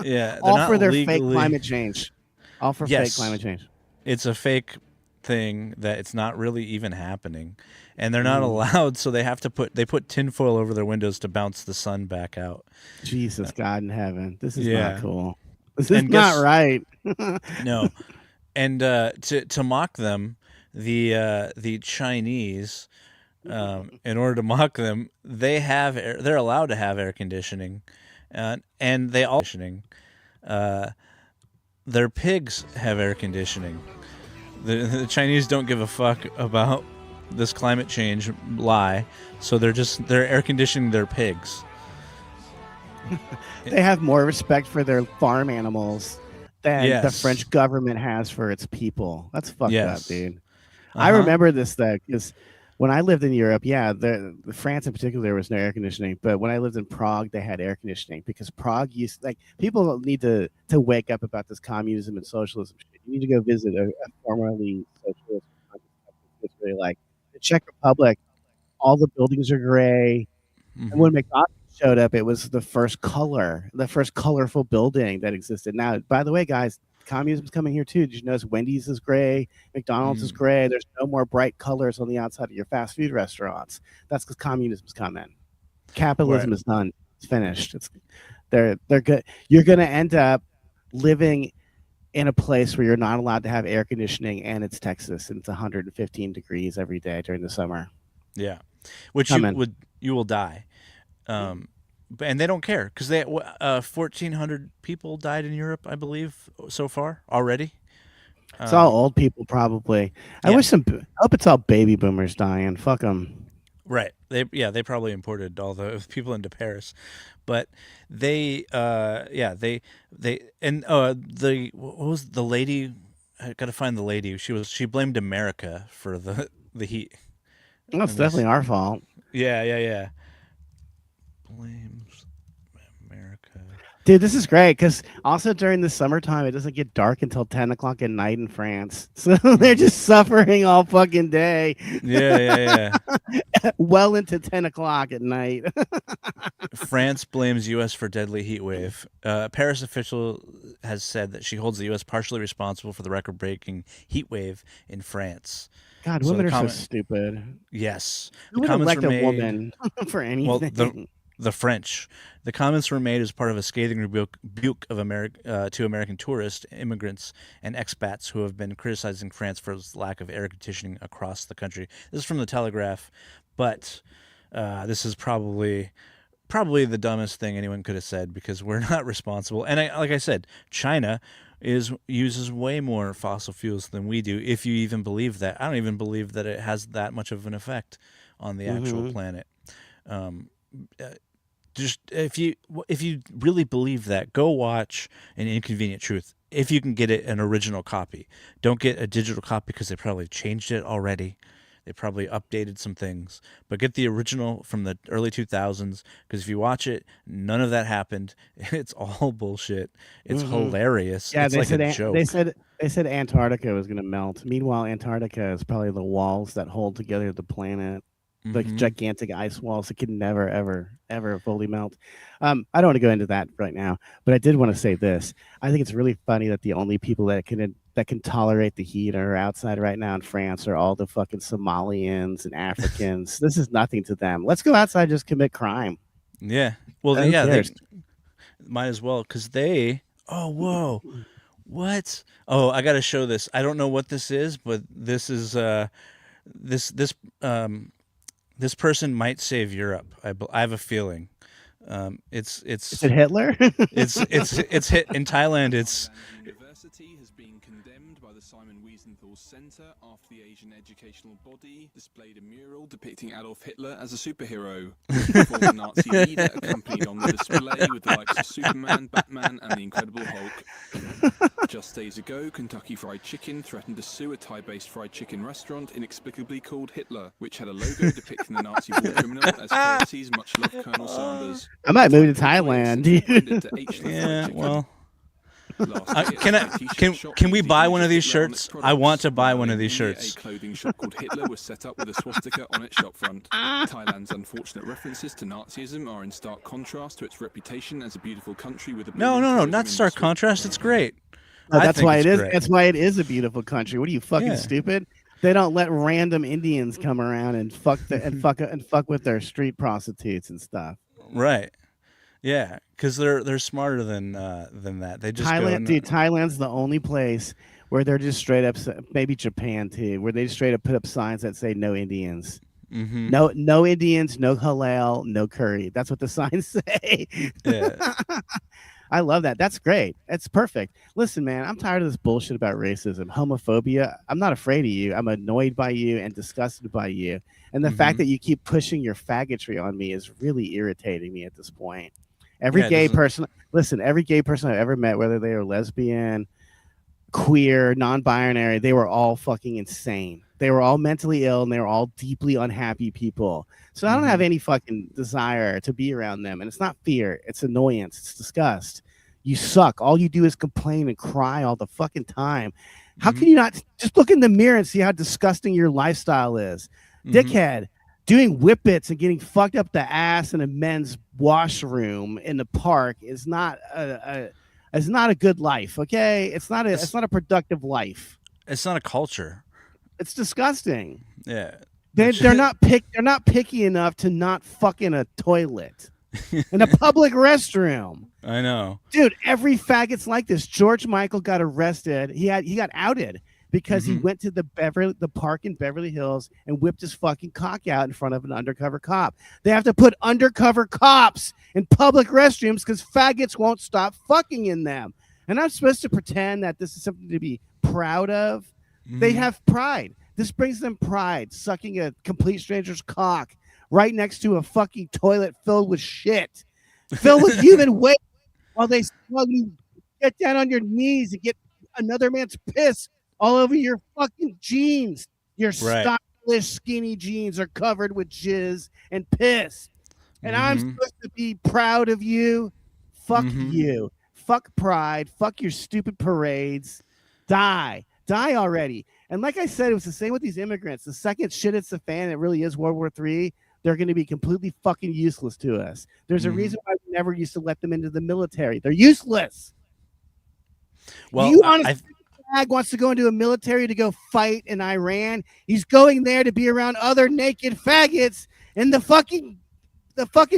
Yeah, all for their fake climate change. All for fake climate change. It's a fake thing that it's not really even happening, and they're not allowed. So they have to put tinfoil over their windows to bounce the sun back out. Jesus, God in heaven, this is not cool. This is not right. No. And to mock them, the Chinese, in order to mock them, they're allowed to have air conditioning, and they all conditioning. Their pigs have air conditioning. The Chinese don't give a fuck about this climate change lie, so they're air conditioning their pigs. They have more respect for their farm animals than the Yes. French government has for its people. That's fucked up, Yes. dude. I Uh-huh. remember this though, because when I lived in Europe, yeah, the France in particular, there was no air conditioning. But when I lived in Prague, they had air conditioning because Prague used like people need to wake up about this communism and socialism shit. You need to go visit a formerly socialist country. It's really like the Czech Republic. All the buildings are gray. And when Mhm. McDonald's showed up, it was the first colorful building that existed. Now, by the way, guys, communism's coming here too. Did you notice Wendy's is gray, McDonald's is Mm. gray? There's no more bright colors on the outside of your fast food restaurants. That's because communism's coming. Right. Capitalism is done. It's finished. They're good. You're gonna end up living in a place where you're not allowed to have air conditioning, and it's Texas, and it's 115 degrees every day during the summer. Yeah. It's Which coming. you will die. And they don't care because 1,400 people died in Europe, I believe, so far already. It's all Um, old people, probably. I yeah, wish I hope it's all baby boomers dying. Fuck them. right. They probably imported all the people into Paris, but they and the what was the lady? I got to find the lady. She blamed America for the heat. That's Let me. definitely our fault. Yeah. Blames America. Dude, this is great because also during the summertime, it doesn't get dark until 10 o'clock at night in France. So they're Mhm. just suffering all fucking day, Yeah. well into 10 o'clock at night. France blames U.S. for deadly heat wave. A Paris official has said that she holds the U.S. partially responsible for the record-breaking heat wave in France. God, So the women are so comment, stupid. yes, Who the would comments were elect a made. woman for Well, anything? the French. The comments were made as part of a scathing rebuke of to American tourists, immigrants, and expats who have been criticizing France for its lack of air conditioning across the country. This is from the Telegraph, but this is probably the dumbest thing anyone could have said because we're not responsible. And like I said, China uses way more fossil fuels than we do. If you even believe that, I don't even believe that it has that much of an effect on the actual Hmm. planet. Um, uh, just if you really believe that, go watch An Inconvenient Truth. If you can get it an original copy, don't get a digital copy because they probably changed it already. They probably updated some things, but get the original from the early 2000s because if you watch it, none of that happened. It's all bullshit. It's Hmm. hilarious. Yeah, It's like a joke. they said Antarctica was going to melt. Meanwhile, Antarctica is probably the walls that hold together the planet, like Hmm. gigantic ice walls that can never, ever, ever fully melt. I don't want to go into that right now, but I did want to say this. I think it's really funny that the only people that can tolerate the heat are outside right now in France are all the fucking Somalians and Africans. This is nothing to them. Let's go outside and just commit crime. Yeah. Well, Who yeah, they cares? might as well because they. Oh, whoa. What? Oh, I got to show this. I don't know what this is, but this is this this person might save Europe. I have a feeling. Um, it's Is it it's Hitler? it's hit in Thailand. It's Thailand University has been condemned by the Simon Wiesenthal Centre after the Asian educational body displayed a mural depicting Adolf Hitler as a superhero. The former Nazi leader accompanied on the display with the likes of Superman, Batman, and the Incredible Hulk. Just days ago, Kentucky Fried Chicken threatened to sue a Thai-based fried chicken restaurant inexplicably called Hitler, which had a logo depicting the Nazi war criminal as KFC's much-loved Colonel Sanders. I might The move to Times replaced Thailand, and dude. rebranded to H the Fried yeah. Chicken. Well, Last year, can a I t-shirt shop can we used the buy image one of these Hitler on its shirts? I want products, to buy while one of in these India, shirts. a clothing shop called Hitler was set up with a swastika on its shop front. Thailand's unfortunate references to Nazism are in stark contrast to its reputation as a beautiful country with a No, booming tourism not stark industry. contrast. It's great. No, I that's think why it's it is. great. That's why it is a beautiful country. What are you fucking Yeah. stupid? They don't let random Indians come around and fuck with their street prostitutes and stuff. Right. Yeah, because they're smarter than that. They just go Thailand, and dude, Thailand's the only place where they're just straight up. Maybe Japan too, where they just straight up put up signs that say "No Indians." mm-hmm. No Indians, no halal, no curry. That's what the signs say. Yeah. I love that. That's great. It's perfect. Listen, man, I'm tired of this bullshit about racism, homophobia. I'm not afraid of you. I'm annoyed by you and disgusted by you. And the fact Mm-hmm. that you keep pushing your faggotry on me is really irritating me at this point. Every Yeah. It gay doesn't. person, listen, every gay person I've ever met, whether they are lesbian, queer, non-binary, they were all fucking insane. They were all mentally ill and they were all deeply unhappy people. So I don't have any fucking desire to be around them. And it's not fear, it's annoyance, it's disgust. You suck. All you do is complain and cry all the fucking time. How can you not just look in the mirror and see how disgusting your lifestyle is? Dickhead, doing whippets and getting fucked up the ass in a men's washroom in the park is not a good life. Okay, it's not a productive life. It's not a culture. It's disgusting. Yeah, they're not picky enough to not fuck in a toilet in a public restroom. I know, dude. Every faggot's like this. George Michael got arrested. He got outed because he went to the park in Beverly Hills and whipped his fucking cock out in front of an undercover cop. They have to put undercover cops in public restrooms because faggots won't stop fucking in them. And I'm supposed to pretend that this is something to be proud of. They have pride. This brings them pride, sucking a complete stranger's cock right next to a fucking toilet filled with shit, filled with human waste, while they slowly get down on your knees and get another man's piss all over your fucking jeans. Your stylish skinny jeans are covered with jizz and piss. And I'm supposed to be proud of you? Fuck you. Fuck pride. Fuck your stupid parades. Die already. And like I said, it was the same with these immigrants. The second shit hits the fan, it really is World War III, they're going to be completely fucking useless to us. There's a reason why we never used to let them into the military. They're useless. Well, you honestly think wants to go into a military to go fight in Iran? He's going there to be around other naked faggots in the fucking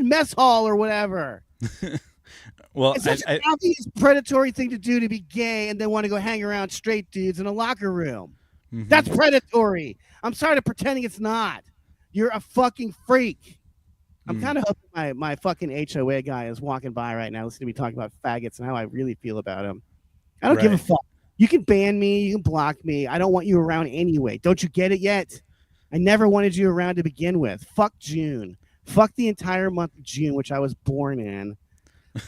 mess hall or whatever. Well, it's such an obvious predatory thing to do, to be gay and then want to go hang around straight dudes in a locker room. That's predatory. I'm sorry to pretending it's not. You're a fucking freak. I'm kind of hoping my fucking HOA guy is walking by right now listening to me talking about faggots and how I really feel about him. I don't give a fuck. You can ban me. You can block me. I don't want you around anyway. Don't you get it yet? I never wanted you around to begin with. Fuck June. Fuck the entire month of June, which I was born in.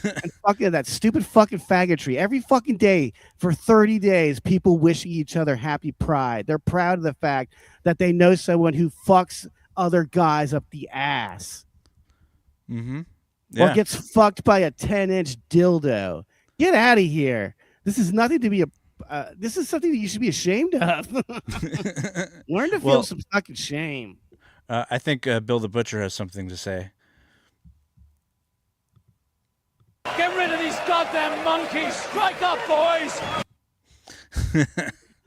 And fucking that stupid fucking faggotry. Every fucking day for 30 days, people wishing each other happy pride. They're proud of the fact that they know someone who fucks other guys up the ass. Or gets fucked by a 10-inch dildo. Get out of here. This is nothing to be this is something that you should be ashamed of. Learn to feel some fucking shame. I think Bill the Butcher has something to say. Get rid of these goddamn monkeys! Strike up, boys!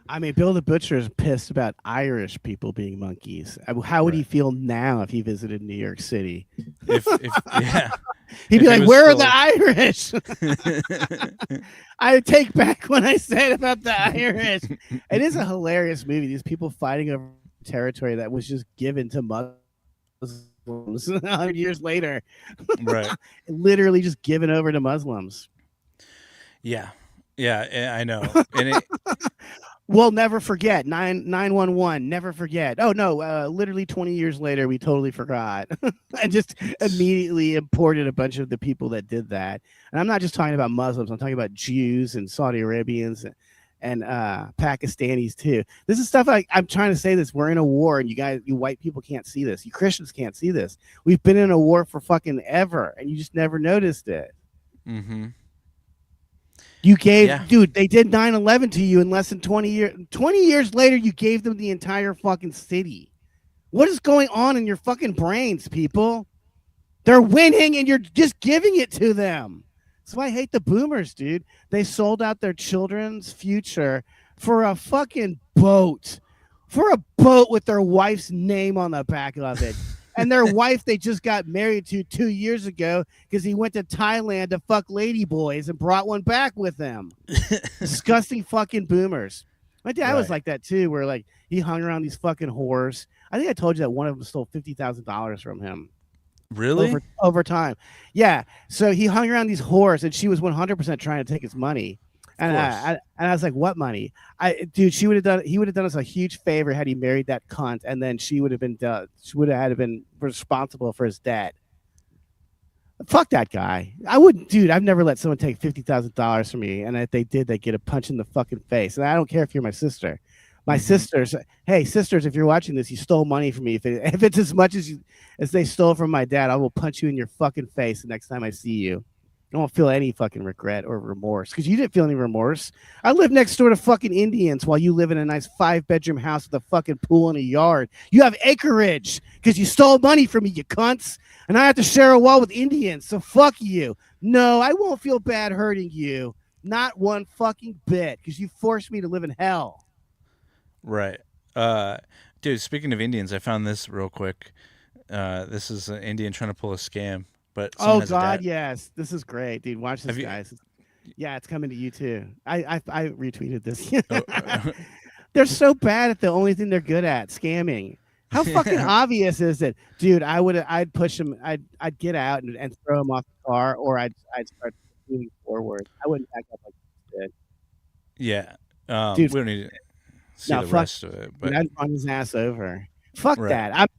I mean, Bill the Butcher is pissed about Irish people being monkeys. How would he feel now if he visited New York City? If He'd be like, "Where are the Irish?" I take back what I said about the Irish. It is a hilarious movie. These people fighting over territory that was just given to Muslims 100 years later. Right. Literally just given over to Muslims. Yeah, I know. And we'll never forget 911. Never forget. Oh no, literally 20 years later, we totally forgot and just immediately imported a bunch of the people that did that. And I'm not just talking about Muslims. I'm talking about Jews and Saudi Arabians and Pakistanis too. This is stuff I'm trying to say this. We're in a war, and you white people can't see this. You Christians can't see this. We've been in a war for fucking ever, and you just never noticed it. You gave, dude, they did 9/11 to you in less than 20 years. 20 years later, you gave them the entire fucking city. What is going on in your fucking brains, people? They're winning, and you're just giving it to them. That's why I hate the boomers, dude. They sold out their children's future for a fucking boat. For a boat with their wife's name on the back of it. And their wife they just got married to 2 years ago because he went to Thailand to fuck ladyboys and brought one back with him. Disgusting fucking boomers. My dad was like that too, where like he hung around these fucking whores. I think I told you that one of them stole $50,000 from him. Really? Over time. Yeah. So he hung around these whores, and she was 100% trying to take his money. And I was like, what money? Dude, he would have done us a huge favor had he married that cunt, and then she would have been responsible for his debt. Fuck that guy. I wouldn't, dude. I've never let someone take $50,000 from me, and if they did, they get a punch in the fucking face. And I don't care if you're my sister. My sisters, hey sisters, if you're watching this, you stole money from me. If it's as much as they stole from my dad, I will punch you in your fucking face the next time I see you. I won't feel any fucking regret or remorse because you didn't feel any remorse. I live next door to fucking Indians while you live in a nice 5-bedroom house with a fucking pool and a yard. You have acreage because you stole money from me, you cunts. And I have to share a wall with Indians. So fuck you. No, I won't feel bad hurting you. Not one fucking bit because you forced me to live in hell. Right. Dude, speaking of Indians, I found this real quick. This is an Indian trying to pull a scam. But oh God, yes, this is great, dude. Watch this, guys. Yeah, it's coming to you too. I retweeted this. They're so bad at the only thing they're good at, scamming. How fucking obvious is it, dude? I'd push him. I'd get out and throw him off the car, or I'd start moving forward. I wouldn't back up like this did. Yeah, dude. We don't need to see the rest of it, but I'd run his ass over. Fuck that.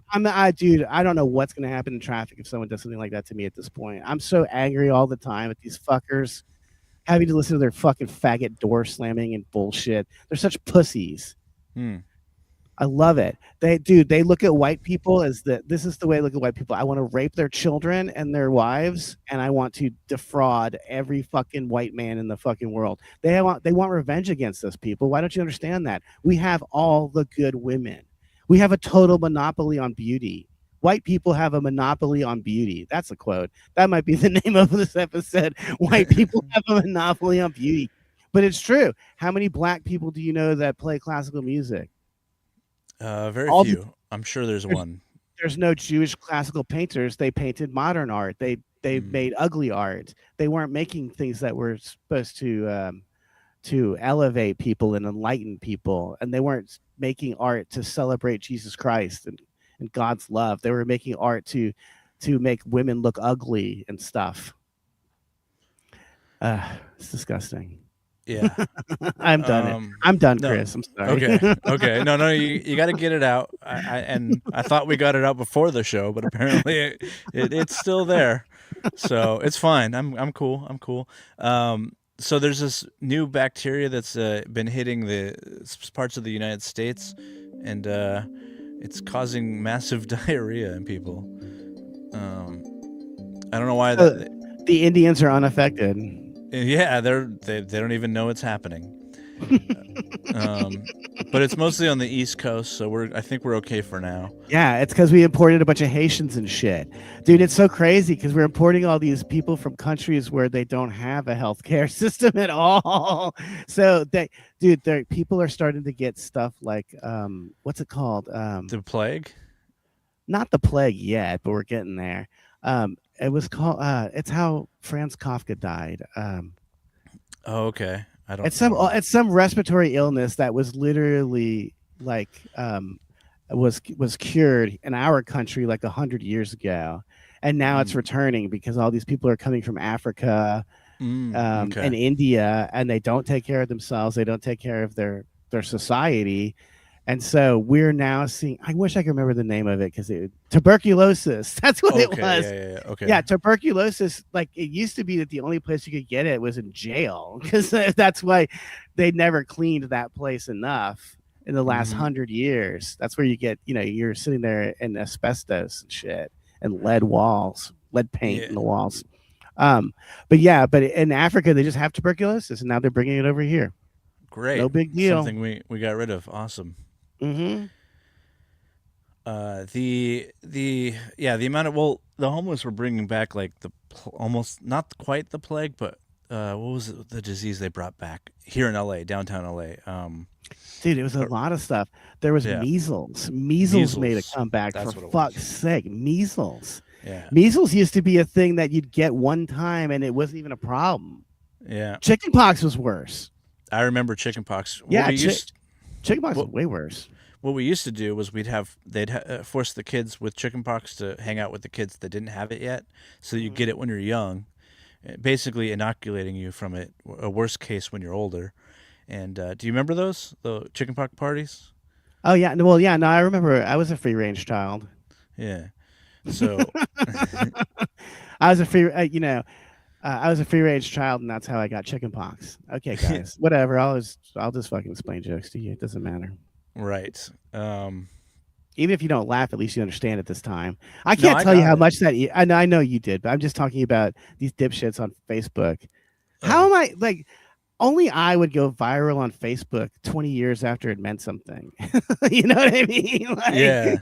Dude, I don't know what's going to happen in traffic if someone does something like that to me at this point. I'm so angry all the time at these fuckers having to listen to their fucking faggot door slamming and bullshit. They're such pussies. I love it. They look at white people as this is the way I look at white people. I want to rape their children and their wives, and I want to defraud every fucking white man in the fucking world. They want revenge against those people. Why don't you understand that? We have all the good women. We have a total monopoly on beauty. White people have a monopoly on beauty. That's a quote. That might be the name of this episode. White people have a monopoly on beauty. But it's true. How many black people do you know that play classical music? Very few. I'm sure there's one. There's no Jewish classical painters. They painted modern art. They made ugly art. They weren't making things that were supposed to elevate people and enlighten people, and they weren't making art to celebrate Jesus Christ and God's love. They were making art to make women look ugly and stuff. It's disgusting. Yeah. I'm done. I'm done, Chris. I'm sorry. Okay. No, you got to get it out. I thought we got it out before the show, but apparently it's still there. So it's fine. I'm cool. So there's this new bacteria that's been hitting the parts of the United States, and it's causing massive diarrhea in people. I don't know why. The Indians are unaffected. Yeah, they don't even know it's happening. But it's mostly on the East Coast, so I think we're okay for now. Yeah, it's because we imported a bunch of Haitians and shit. Dude, it's so crazy because we're importing all these people from countries where they don't have a healthcare system at all. So people are starting to get stuff like what's it called? The plague? Not the plague yet, but we're getting there. It was called it's how Franz Kafka died. Oh, okay. I don't. It's some respiratory illness that was literally like was cured in our country like 100 years ago, and now it's returning because all these people are coming from Africa and India, and they don't take care of themselves. They don't take care of their society. And so we're now seeing. I wish I could remember the name of it because tuberculosis. That's what it was. Yeah. Okay. Yeah, tuberculosis. Like it used to be that the only place you could get it was in jail because that's why they never cleaned that place enough in the last 100 years. That's where you get. You're sitting there in asbestos and shit and lead walls, lead paint in the walls. But in Africa they just have tuberculosis, and now they're bringing it over here. Great. No big deal. Something we got rid of. Awesome. Mm-hmm. The amount of the homeless were bringing back like almost not quite the plague, but what was it, the disease they brought back here in LA, downtown LA? Dude, it was a lot of stuff. There was measles. Measles made a comeback. For fuck's sake, measles. Yeah. Measles used to be a thing that you'd get one time and it wasn't even a problem. Yeah. Chickenpox was worse. I remember chickenpox. Yeah, chickenpox was way worse. What we used to do was they'd force the kids with chickenpox to hang out with the kids that didn't have it yet, so you get it when you're young, basically inoculating you from it. A worst case when you're older. And do you remember the chickenpox parties? Oh yeah, well yeah, no, I remember. I was a free range child. Yeah, so I was a free, I was a free range child, and that's how I got chickenpox. Okay, guys, whatever. I'll just fucking explain jokes to you. It doesn't matter. Right. Even if you don't laugh, at least you understand it this time. I No, can't I tell you got how it. much that I know you did, but I'm just talking about these dipshits on Facebook. How Oh, am I like? Only I would go viral on Facebook 20 years after it meant something. You know what I mean? Like, yeah.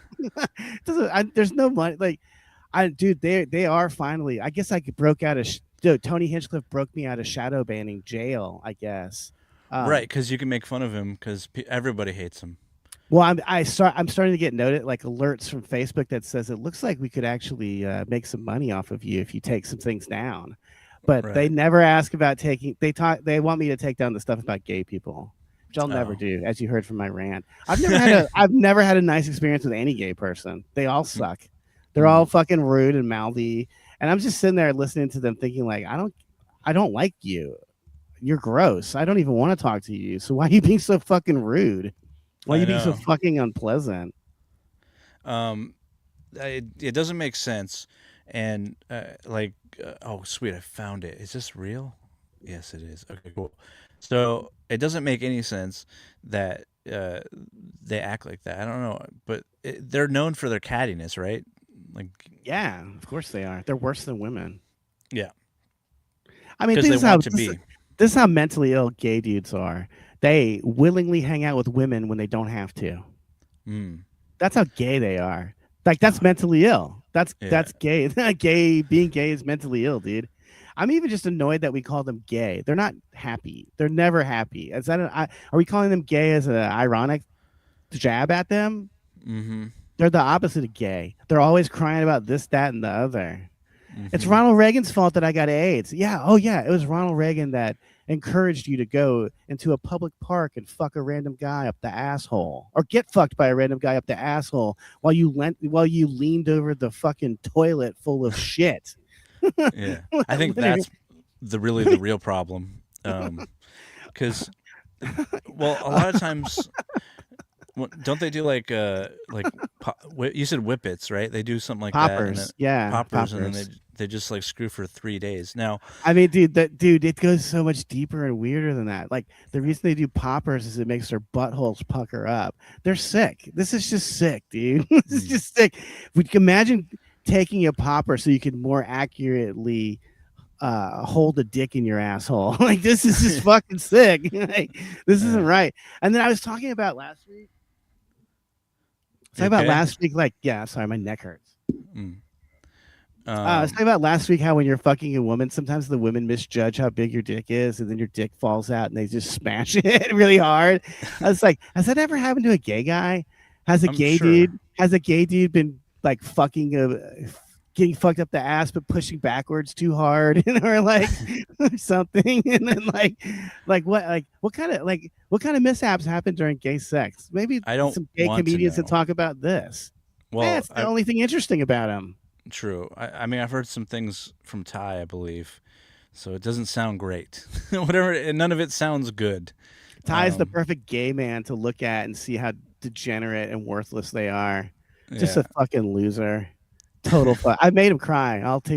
there's no money. Like, dude, they are finally. I guess I broke out of. Dude, Tony Hinchcliffe broke me out of shadow banning jail. I guess. Right, because you can make fun of him because everybody hates him. Well, I'm starting to get noted like alerts from Facebook that says it looks like we could actually make some money off of you if you take some things down. But they Right. never ask about taking. They want me to take down the stuff about gay people, which I'll never Oh. do, as you heard from my rant. I've never had a nice experience with any gay person. They all suck. They're all fucking rude and mouthy, and I'm just sitting there listening to them, thinking like, I don't like you. You're gross. I don't even want to talk to you. So why are you being so fucking rude? Why are I you being so know. fucking unpleasant? It doesn't make sense. And oh, sweet, I found it. Is this real? Yes, it is. Okay, cool. So it doesn't make any sense that they act like that. I don't know, but they're known for their cattiness, right? Like, Yeah, of course they are. They're worse than women. yeah, I mean, because they want to be. this is how mentally ill gay dudes are. They willingly hang out with women when they don't have to. Mm, That's how gay they are. Like that's mentally ill. That's yeah. gay. Being gay is mentally ill, dude. I'm even just annoyed that we call them gay. They're not happy. They're never happy. Are we calling them gay as an ironic jab at them? Mm-hmm. They're the opposite of gay. They're always crying about this, that, and the other. It's Mm-hmm. Ronald Reagan's fault that I got AIDS. Yeah. Oh, yeah. It was Ronald Reagan that encouraged you to go into a public park and fuck a random guy up the asshole, or get fucked by a random guy up the asshole while you leaned over the fucking toilet full of shit. Yeah, I think that's the real problem. Because well, a lot of times, don't they do you said whippets, right? They do something like that, and then Poppers. Yeah. poppers, and then Poppers. they just like screw for 3 days. Now, I mean, dude, it goes so much deeper and weirder than that. Like the reason they do poppers is it makes their buttholes pucker up. They're sick. This is just sick, dude. This is just sick. Would you imagine taking a popper so you can more accurately hold a dick in your asshole? Like this is just fucking sick. Like, this isn't right. And then I was talking about last week. Like, yeah, sorry, my neck hurts. I was talking about last week how when you're fucking a woman, sometimes the women misjudge how big your dick is, and then your dick falls out and they just smash it really hard. I was like, has that ever happened to a gay guy? Has a I'm gay sure. dude been like getting fucked up the ass but pushing backwards too hard, or like or something? And then what kind of mishaps happen during gay sex? Maybe I don't some gay want to comedians to know. talk about this. Well, That's the only thing interesting about him. true. I mean, I've heard some things from Ty, I believe, so it doesn't sound great. Whatever, none of it sounds good. Ty's the perfect gay man to look at and see how degenerate and worthless they are. Just Yeah. a fucking loser. Total fuck. I made him cry. I don't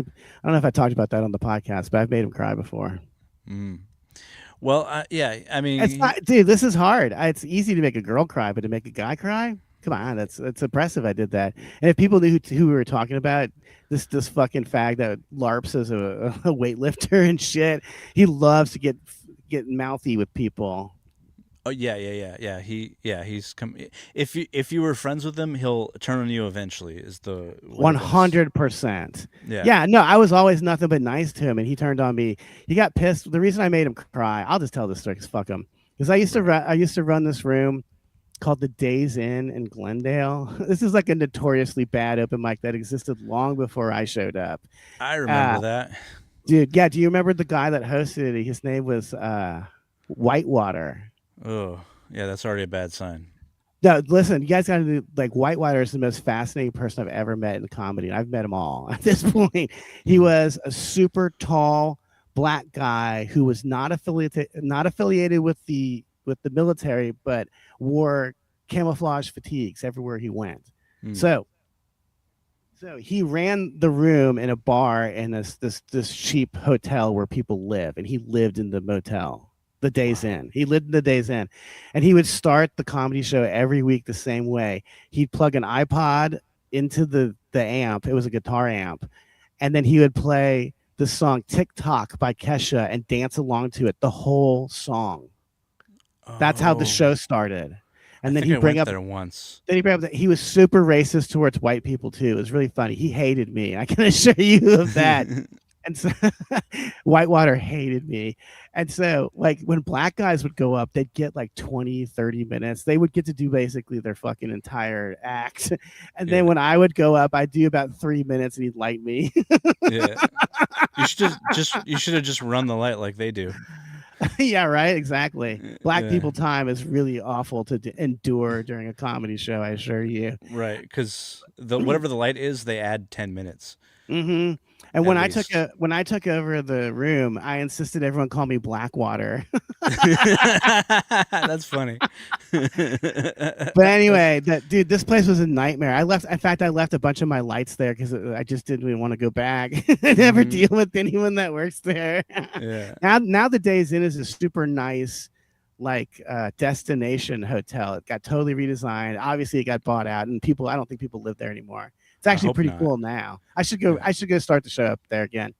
know if I talked about that on the podcast, but I've made him cry before. Well, yeah. I mean, It's not, dude. This is hard. It's easy to make a girl cry, but to make a guy cry, come on, that's impressive. I did that. And if people knew who we were talking about, this fucking fag that LARPs as a weightlifter and shit, he loves to get mouthy with people. oh yeah. He's come. If you were friends with him, he'll turn on you eventually. Is the 100%. Yeah. Yeah, no, I was always nothing but nice to him, and he turned on me. He got pissed. The reason I made him cry, I'll just tell this story because fuck him. Because I used to run this room called the Days Inn in Glendale. This is like a notoriously bad open mic that existed long before I showed up. I remember that. Dude, yeah, do you remember the guy that hosted it? His name was Whitewater. Oh, yeah, that's already a bad sign. No, listen, you guys got to do, like, Whitewater is the most fascinating person I've ever met in comedy. I've met them all at this point. He was a super tall black guy who was not affiliated with the military, but wore camouflage fatigues everywhere he went. So So he ran the room in a bar in this cheap hotel where people live, and he lived in the motel. The Days Inn. He lived in the Days Inn, and he would start the comedy show every week the same way. He'd plug an iPod into the amp. It was a guitar amp, and then he would play the song "TikTok" by Kesha and dance along to it the whole song. That's how the Oh, show started. I And then think he I bring went up there once. then he brought up that he was super racist towards white people too. It was really funny. He hated me. I can assure you of that. And so Whitewater hated me. And so like when black guys would go up, they'd get like 20, 30 minutes. They would get to do basically their fucking entire act. And then Yeah. when I would go up, I'd do about 3 minutes and he'd light me. Yeah. You should you should have just run the light like they do. Yeah, right. Exactly. Black Yeah. people time is really awful to endure during a comedy show, I assure you. Right, because whatever the light is, they add 10 minutes. And At when least. when I took over the room, I insisted everyone call me Blackwater. That's funny. But anyway, dude, this place was a nightmare. I left. In fact, I left a bunch of my lights there because I just didn't even want to go back. I never deal with anyone that works there. Yeah. Now the Days Inn is a super nice, like destination hotel. It got totally redesigned. Obviously, it got bought out, and people. I don't think people live there anymore. It's actually hope pretty not. cool now. I should go. Yeah. I should go start the show up there again.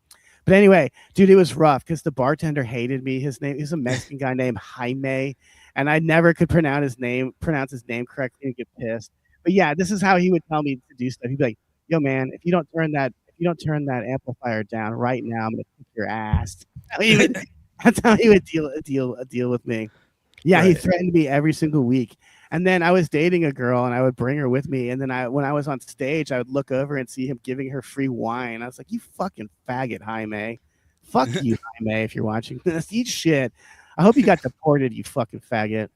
But anyway, dude, it was rough because the bartender hated me. He's a Mexican guy named Jaime, and I never could pronounce his name correctly and get pissed. But yeah, this is how he would tell me to do stuff. He'd be like, "Yo, man, if you don't turn that amplifier down right now, I'm gonna kick your ass." That's how he would deal with me. Yeah, he Right. threatened me every single week. And then I was dating a girl and I would bring her with me. And then when I was on stage, I would look over and see him giving her free wine. I was like, you fucking faggot, Jaime. Fuck you, Jaime, if you're watching this. Eat shit. I hope you got deported, you fucking faggot.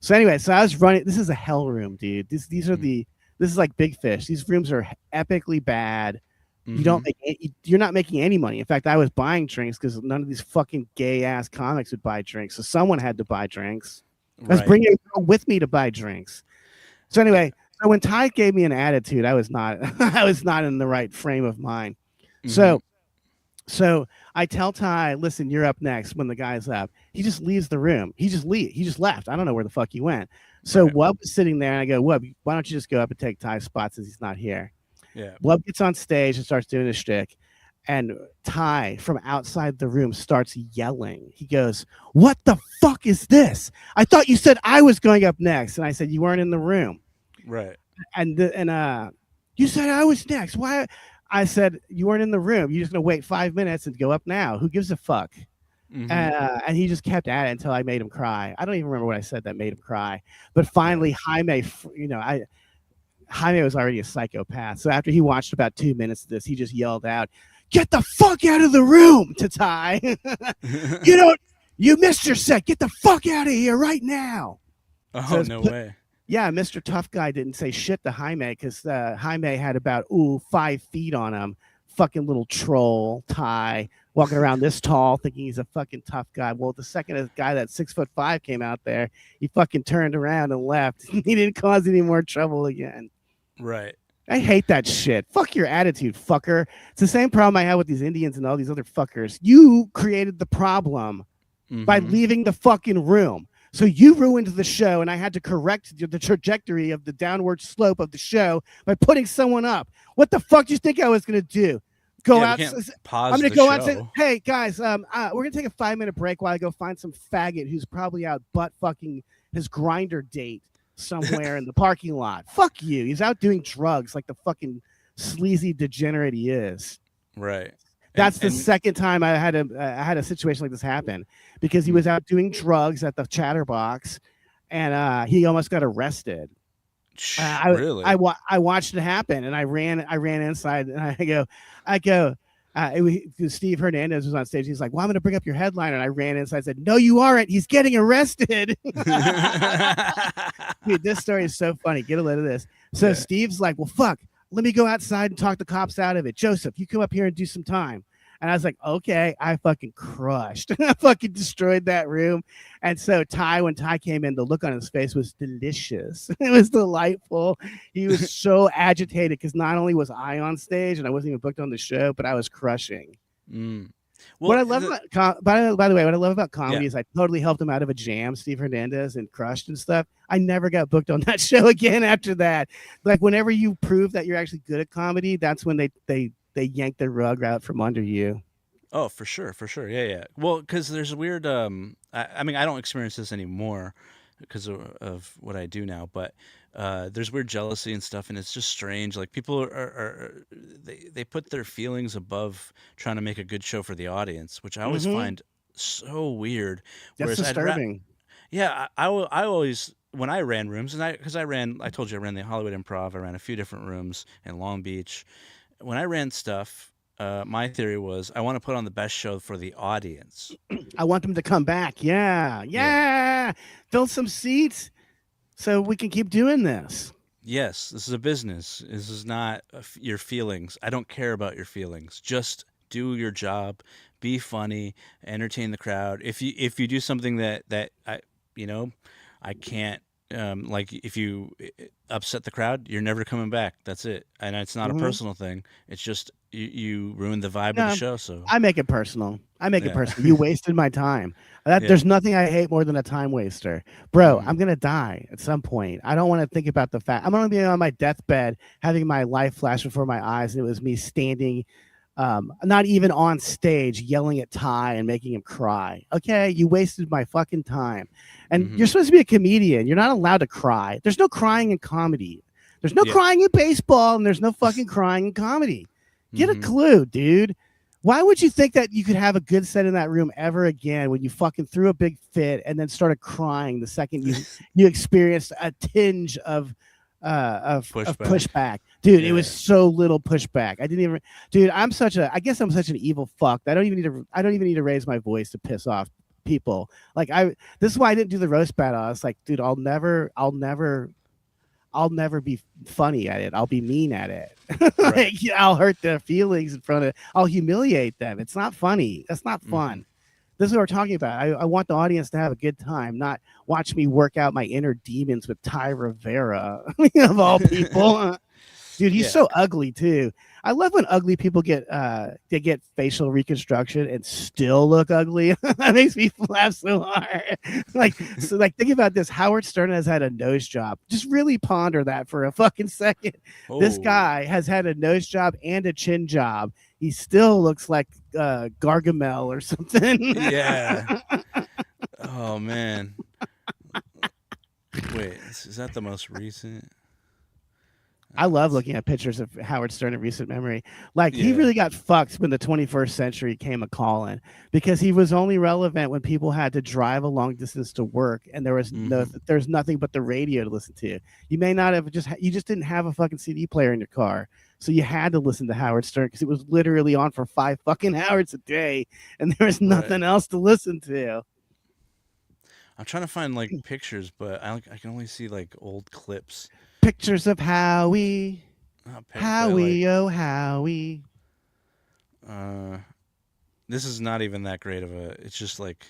So anyway, so I was running. This is a hell room, dude. This is like Big Fish. These rooms are epically bad. You don't you're not making any money. In fact, I was buying drinks because none of these fucking gay ass comics would buy drinks. So someone had to buy drinks. I was bringing a girl with me to buy drinks. So anyway, so when Ty gave me an attitude, I was not I was not in the right frame of mind. So I tell Ty, listen, you're up next when the guy's up. He just leaves the room. He just left. I don't know where the fuck he went. So Wub was sitting there and I go, Wub, why don't you just go up and take Ty's spot since he's not here? Yeah. Wub gets on stage and starts doing his shtick. And Ty from outside the room starts yelling. He goes, "What the fuck is this? I thought you said I was going up next." And I said, "You weren't in the room." Right. And you said I was next. Why? I said, "You weren't in the room. You're just gonna wait 5 minutes and go up now. Who gives a fuck?" And he just kept at it until I made him cry. I don't even remember what I said that made him cry. But finally, Jaime, Jaime was already a psychopath. So after he watched about 2 minutes of this, he just yelled out, "Get the fuck out of the room," to Ty. You missed your set. Get the fuck out of here right now. Oh, So no way. Yeah, Mr. Tough Guy didn't say shit to Jaime because Jaime had about 5 feet on him. Fucking little troll, Ty, walking around this tall, thinking he's a fucking tough guy. Well, the second a guy that's 6'5" came out there, he fucking turned around and left. He didn't cause any more trouble again. Right. I hate that shit. Fuck your attitude, fucker. It's the same problem I have with these Indians and all these other fuckers. You created the problem by leaving the fucking room. So you ruined the show, and I had to correct the trajectory of the downward slope of the show by putting someone up. What the fuck do you think I was going to do? Go out. Pause I'm going to the go show. out and say, "Hey, guys, we're going to take a 5-minute break while I go find some faggot who's probably out butt fucking his grinder date somewhere in the parking lot." Fuck you. He's out doing drugs like the fucking sleazy degenerate he is. Right. That's the second time I had a situation like this happen because he was out doing drugs at the Chatterbox, and he almost got arrested. Really? I watched it happen, and I ran inside, and I go. Steve Hernandez was on stage. He's like, "Well, I'm going to bring up your headliner." And I ran inside. I said, "No, you aren't. He's getting arrested." Dude, this story is so funny. Get a load of this. So Steve's like, "Well, fuck. Let me go outside and talk the cops out of it. Joseph, you come up here and do some time." And I was like, okay, I fucking crushed. I fucking destroyed that room. And so when Ty came in, the look on his face was delicious. It was delightful. He was so agitated because not only was I on stage and I wasn't even booked on the show, but I was crushing. Well, What I love about by the way, what I love about comedy is I totally helped him out of a jam, Steve Hernandez, and Crushed and stuff. I never got booked on that show again after that. Like whenever you prove that you're actually good at comedy, that's when they yank the rug out from under you. Oh, for sure, for sure. Yeah. Well, because there's a weird. I mean, I don't experience this anymore because of what I do now, but there's weird jealousy and stuff, and it's just strange. Like people are they put their feelings above trying to make a good show for the audience, which I always find so weird. That's Whereas disturbing. I always when I ran rooms, and I told you I ran the Hollywood Improv. I ran a few different rooms in Long Beach. When I ran stuff. My theory was I want to put on the best show for the audience. I want them to come back. Yeah. Fill some seats so we can keep doing this. Yes, this is a business. This is not your feelings. I don't care about your feelings. Just do your job, be funny, entertain the crowd. If you do something that I can't like if you upset the crowd, you're never coming back. That's it. And it's not a personal thing. It's just you ruined the vibe of the show. So I make it personal. You wasted my time. There's nothing I hate more than a time waster. Bro, I'm going to die at some point. I don't want to think about the fact. I'm going to be on my deathbed having my life flash before my eyes. And it was me standing, not even on stage, yelling at Ty and making him cry. Okay, you wasted my fucking time. And you're supposed to be a comedian. You're not allowed to cry. There's no crying in comedy. There's no crying in baseball, and there's no fucking crying in comedy. Get a clue, dude. Why would you think that you could have a good set in that room ever again when you fucking threw a big fit and then started crying the second you experienced a tinge of pushback. Dude, it was so little pushback. I guess I'm such an evil fuck. I don't even need to raise my voice to piss off people. Like this is why I didn't do the roast battle. I was like, dude, I'll never be funny at it. I'll be mean at it. Like, I'll hurt their feelings I'll humiliate them. It's not funny. That's not fun. This is what we're talking about. I want the audience to have a good time, not watch me work out my inner demons with Ty Rivera, of all people. Dude, he's so ugly too. I love when ugly people get facial reconstruction and still look ugly. That makes me laugh so hard. Like think about this. Howard Stern has had a nose job. Just really ponder that for a fucking second. Oh. This guy has had a nose job and a chin job. He still looks like Gargamel or something. Yeah. Oh man. Wait, is that the most recent? I love looking at pictures of Howard Stern in recent memory. Like he really got fucked when the 21st century came a calling, because he was only relevant when people had to drive a long distance to work and there was there's nothing but the radio to listen to. You may not have you just didn't have a fucking CD player in your car. So you had to listen to Howard Stern because it was literally on for 5 fucking hours a day and there was nothing else to listen to. I'm trying to find like pictures, but I can only see like old clips. Pictures of Howie. Howie, oh Howie. This is not even that great of it's just like.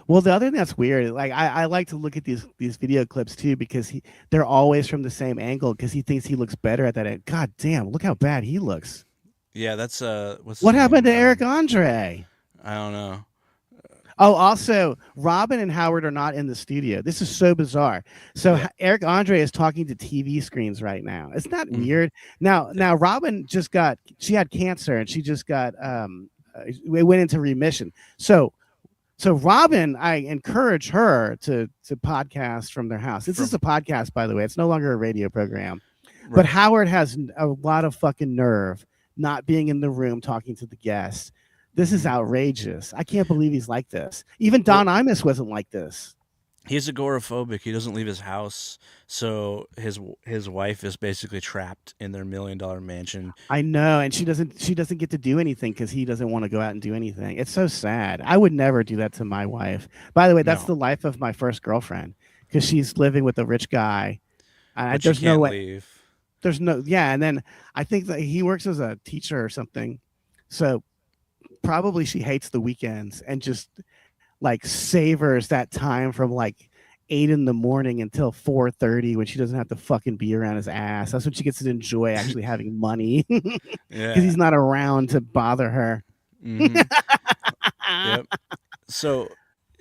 Well, the other thing that's weird, like I like to look at these video clips too, because they're always from the same angle because he thinks he looks better at that end. God damn, look how bad he looks. Yeah, that's what happened to Eric Andre? I don't know. Oh, also, Robin and Howard are not in the studio. This is so bizarre. So Eric Andre is talking to TV screens right now. Isn't that weird? Now, Robin she had cancer and she just got went into remission. So Robin, I encourage her to podcast from their house. This is a podcast, by the way. It's no longer a radio program. Right. But Howard has a lot of fucking nerve not being in the room talking to the guests. This is outrageous. I can't believe he's like this. Even Don Imus wasn't like this. He's agoraphobic. He doesn't leave his house. So his wife is basically trapped in their $1 million mansion. I know. And she doesn't get to do anything because he doesn't want to go out and do anything. It's so sad. I would never do that to my wife. By the way, that's the life of my first girlfriend, because she's living with a rich guy. There's no way. Leave. There's no. Yeah. And then I think that he works as a teacher or something. So probably she hates the weekends and just like savors that time from like 8 in the morning until 4:30 when she doesn't have to fucking be around his ass. That's when she gets to enjoy actually having money because Yeah. he's not around to bother her. Mm-hmm. Yep. So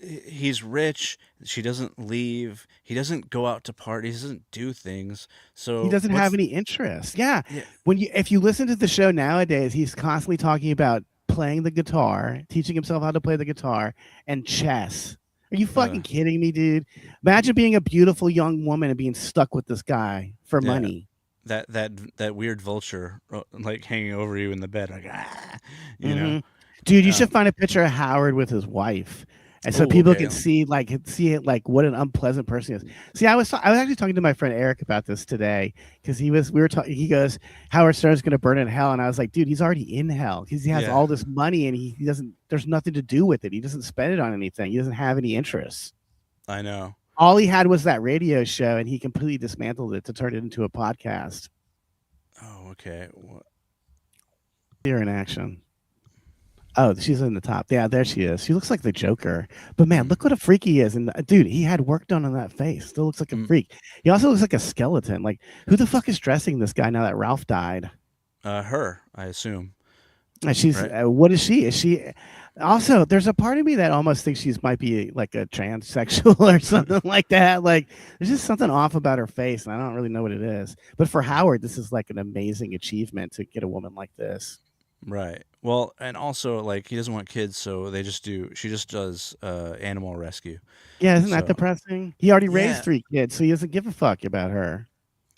he's rich. She doesn't leave. He doesn't go out to parties. Doesn't do things. He So doesn't have any interest. Yeah. Yeah. If you listen to the show nowadays, he's constantly talking about playing the guitar, teaching himself how to play the guitar, and chess. Are you fucking kidding me, dude? Imagine being a beautiful young woman and being stuck with this guy for Yeah. money. That weird vulture like hanging over you in the bed, like you know. Dude, you should find a picture of Howard with his wife, and so people Okay. can see it like what an unpleasant person he is. See, I was actually talking to my friend Eric about this today because we were talking. He goes, Howard Stern's going to burn in hell, and I was like, dude, he's already in hell because he has Yeah. all this money and he doesn't. There's nothing to do with it. He doesn't spend it on anything. He doesn't have any interests. I know. All he had was that radio show, and he completely dismantled it to turn it into a podcast. Oh, okay. What? Here in action. Oh, she's in the top. Yeah, there she is. She looks like the Joker. But man, look what a freak he is. And dude, he had work done on that face. Still looks like a freak. He also looks like a skeleton. Like, who the fuck is dressing this guy now that Ralph died? Her, I assume. She's right? What is she? Is she also? There's a part of me that almost thinks she's might be like a transsexual or something like that. Like, there's just something off about her face, and I don't really know what it is. But for Howard, this is like an amazing achievement to get a woman like this. Right. Well, and also like he doesn't want kids, so she just does animal rescue. Yeah, isn't that depressing? He already raised Yeah. 3 kids, so he doesn't give a fuck about her.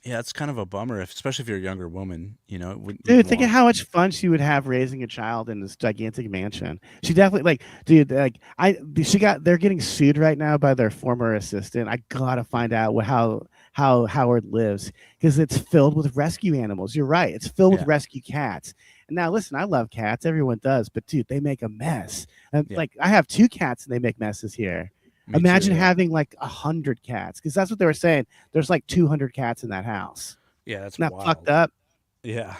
Yeah, it's kind of a bummer, especially if you're a younger woman. You know, Dude, think of how much fun she would have raising a child in this gigantic mansion. She definitely they're getting sued right now by their former assistant. I gotta find out how Howard lives because it's filled with rescue animals. You're right, it's filled with rescue cats. And now listen, I love cats, everyone does, but dude, they make a mess. And like I have 2 cats and they make messes here. Imagine having like 100 cats, because that's what they were saying. There's like 200 cats in that house. Yeah, that's Isn't that wild. fucked up. Yeah,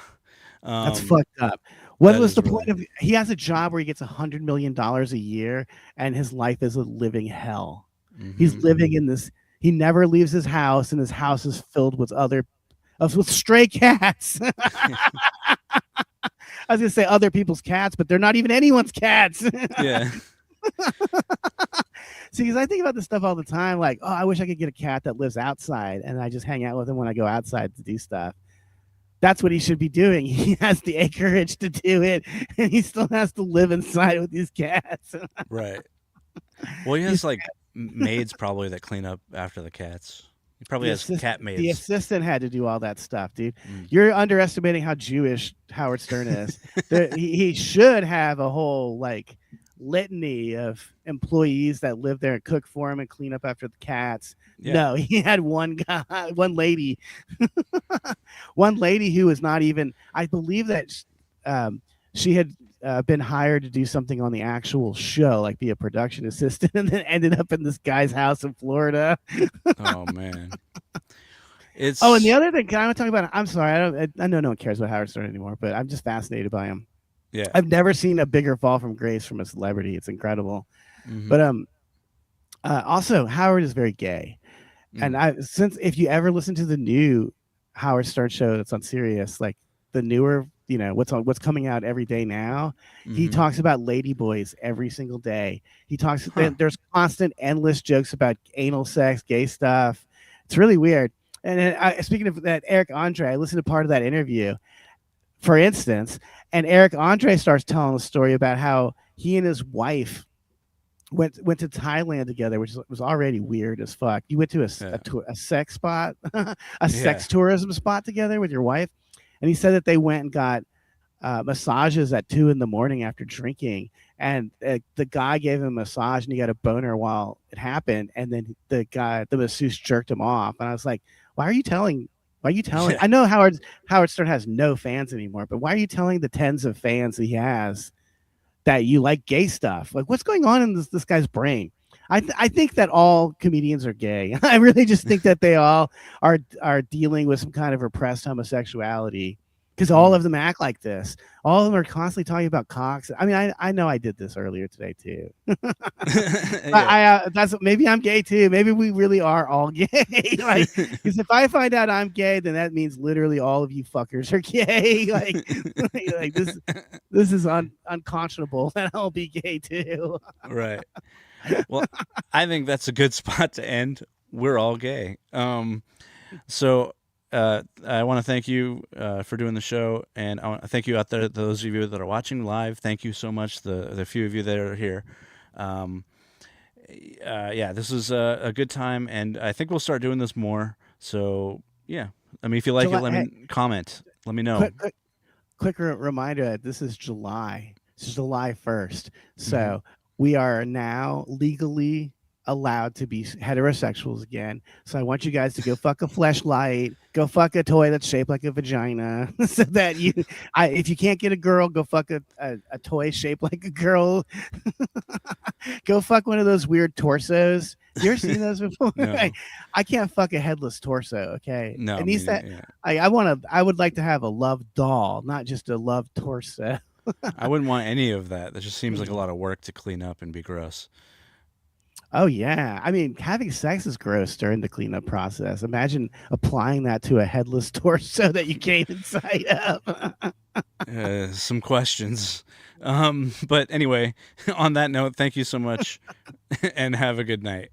that's fucked up. What was the point of? He has a job where he gets $100 million a year, and his life is a living hell. He's living in this. He never leaves his house, and his house is filled with with stray cats. I was gonna say other people's cats, but they're not even anyone's cats. Yeah. See, because I think about this stuff all the time, like, oh, I wish I could get a cat that lives outside, and I just hang out with him when I go outside to do stuff. That's what he should be doing. He has the acreage to do it, and he still has to live inside with these cats. Right. Well, he has like maids probably that clean up after the cats. He probably has cat maids. The assistant had to do all that stuff, dude. You're underestimating how Jewish Howard Stern is. He should have a whole like litany of employees that live there and cook for him and clean up after the cats. Yeah. No, he had one lady who was not even, I believe that she had been hired to do something on the actual show, like be a production assistant, and then ended up in this guy's house in Florida. Oh man. And the other thing, can I talk about? I'm sorry, I know no one cares about Howard Stern anymore, but I'm just fascinated by him. Yeah, I've never seen a bigger fall from grace from a celebrity. It's incredible. But also Howard is very gay, and if you ever listen to the new Howard Stern show that's on Sirius, like the newer, what's coming out every day now, he talks about ladyboys every single day. He talks. There's constant, endless jokes about anal sex, gay stuff. It's really weird. And speaking of that, Eric Andre, I listened to part of that interview, for instance, and Eric Andre starts telling a story about how he and his wife went to Thailand together, which was already weird as fuck. You went to a sex spot, sex tourism spot together with your wife, and he said that they went and got massages at 2 a.m. after drinking, and the guy gave him a massage and he got a boner while it happened, and then the masseuse jerked him off, and I was like, why are you telling? I know Howard Stern has no fans anymore, but why are you telling the tens of fans that he has that you like gay stuff? Like, what's going on in this guy's brain? I think that all comedians are gay. I really just think that they all are dealing with some kind of repressed homosexuality. because all of them act like this. All of them are constantly talking about cocks. I mean, I know I did this earlier today too. Yeah. That's maybe I'm gay too. Maybe we really are all gay. Like, because if I find out I'm gay, then that means literally all of you fuckers are gay. Like this is unconscionable that I'll be gay too. Right. Well, I think that's a good spot to end. We're all gay. So I want to thank you for doing the show, and I want to thank you out there, those of you that are watching live. Thank you so much, the few of you that are here. Yeah, this was a good time, and I think we'll start doing this more. So yeah, I mean, if you like it, let me comment. Let me know. Quick reminder: this is July. This is July 1st, so we are now legally allowed to be heterosexuals again. So I want you guys to go fuck a fleshlight, go fuck a toy that's shaped like a vagina, so that if you can't get a girl, go fuck a toy shaped like a girl. Go fuck one of those weird torsos. You ever seen those before? No. I can't fuck a headless torso. Okay, No, it needs that. yeah. I would like to have a love doll, not just a love torso. I wouldn't want any of that. That just seems like a lot of work to clean up and be gross. Oh yeah, I mean, having sex is gross during the cleanup process. Imagine applying that to a headless torso that you can't even sight up. Some questions, but anyway, on that note, thank you so much, and have a good night.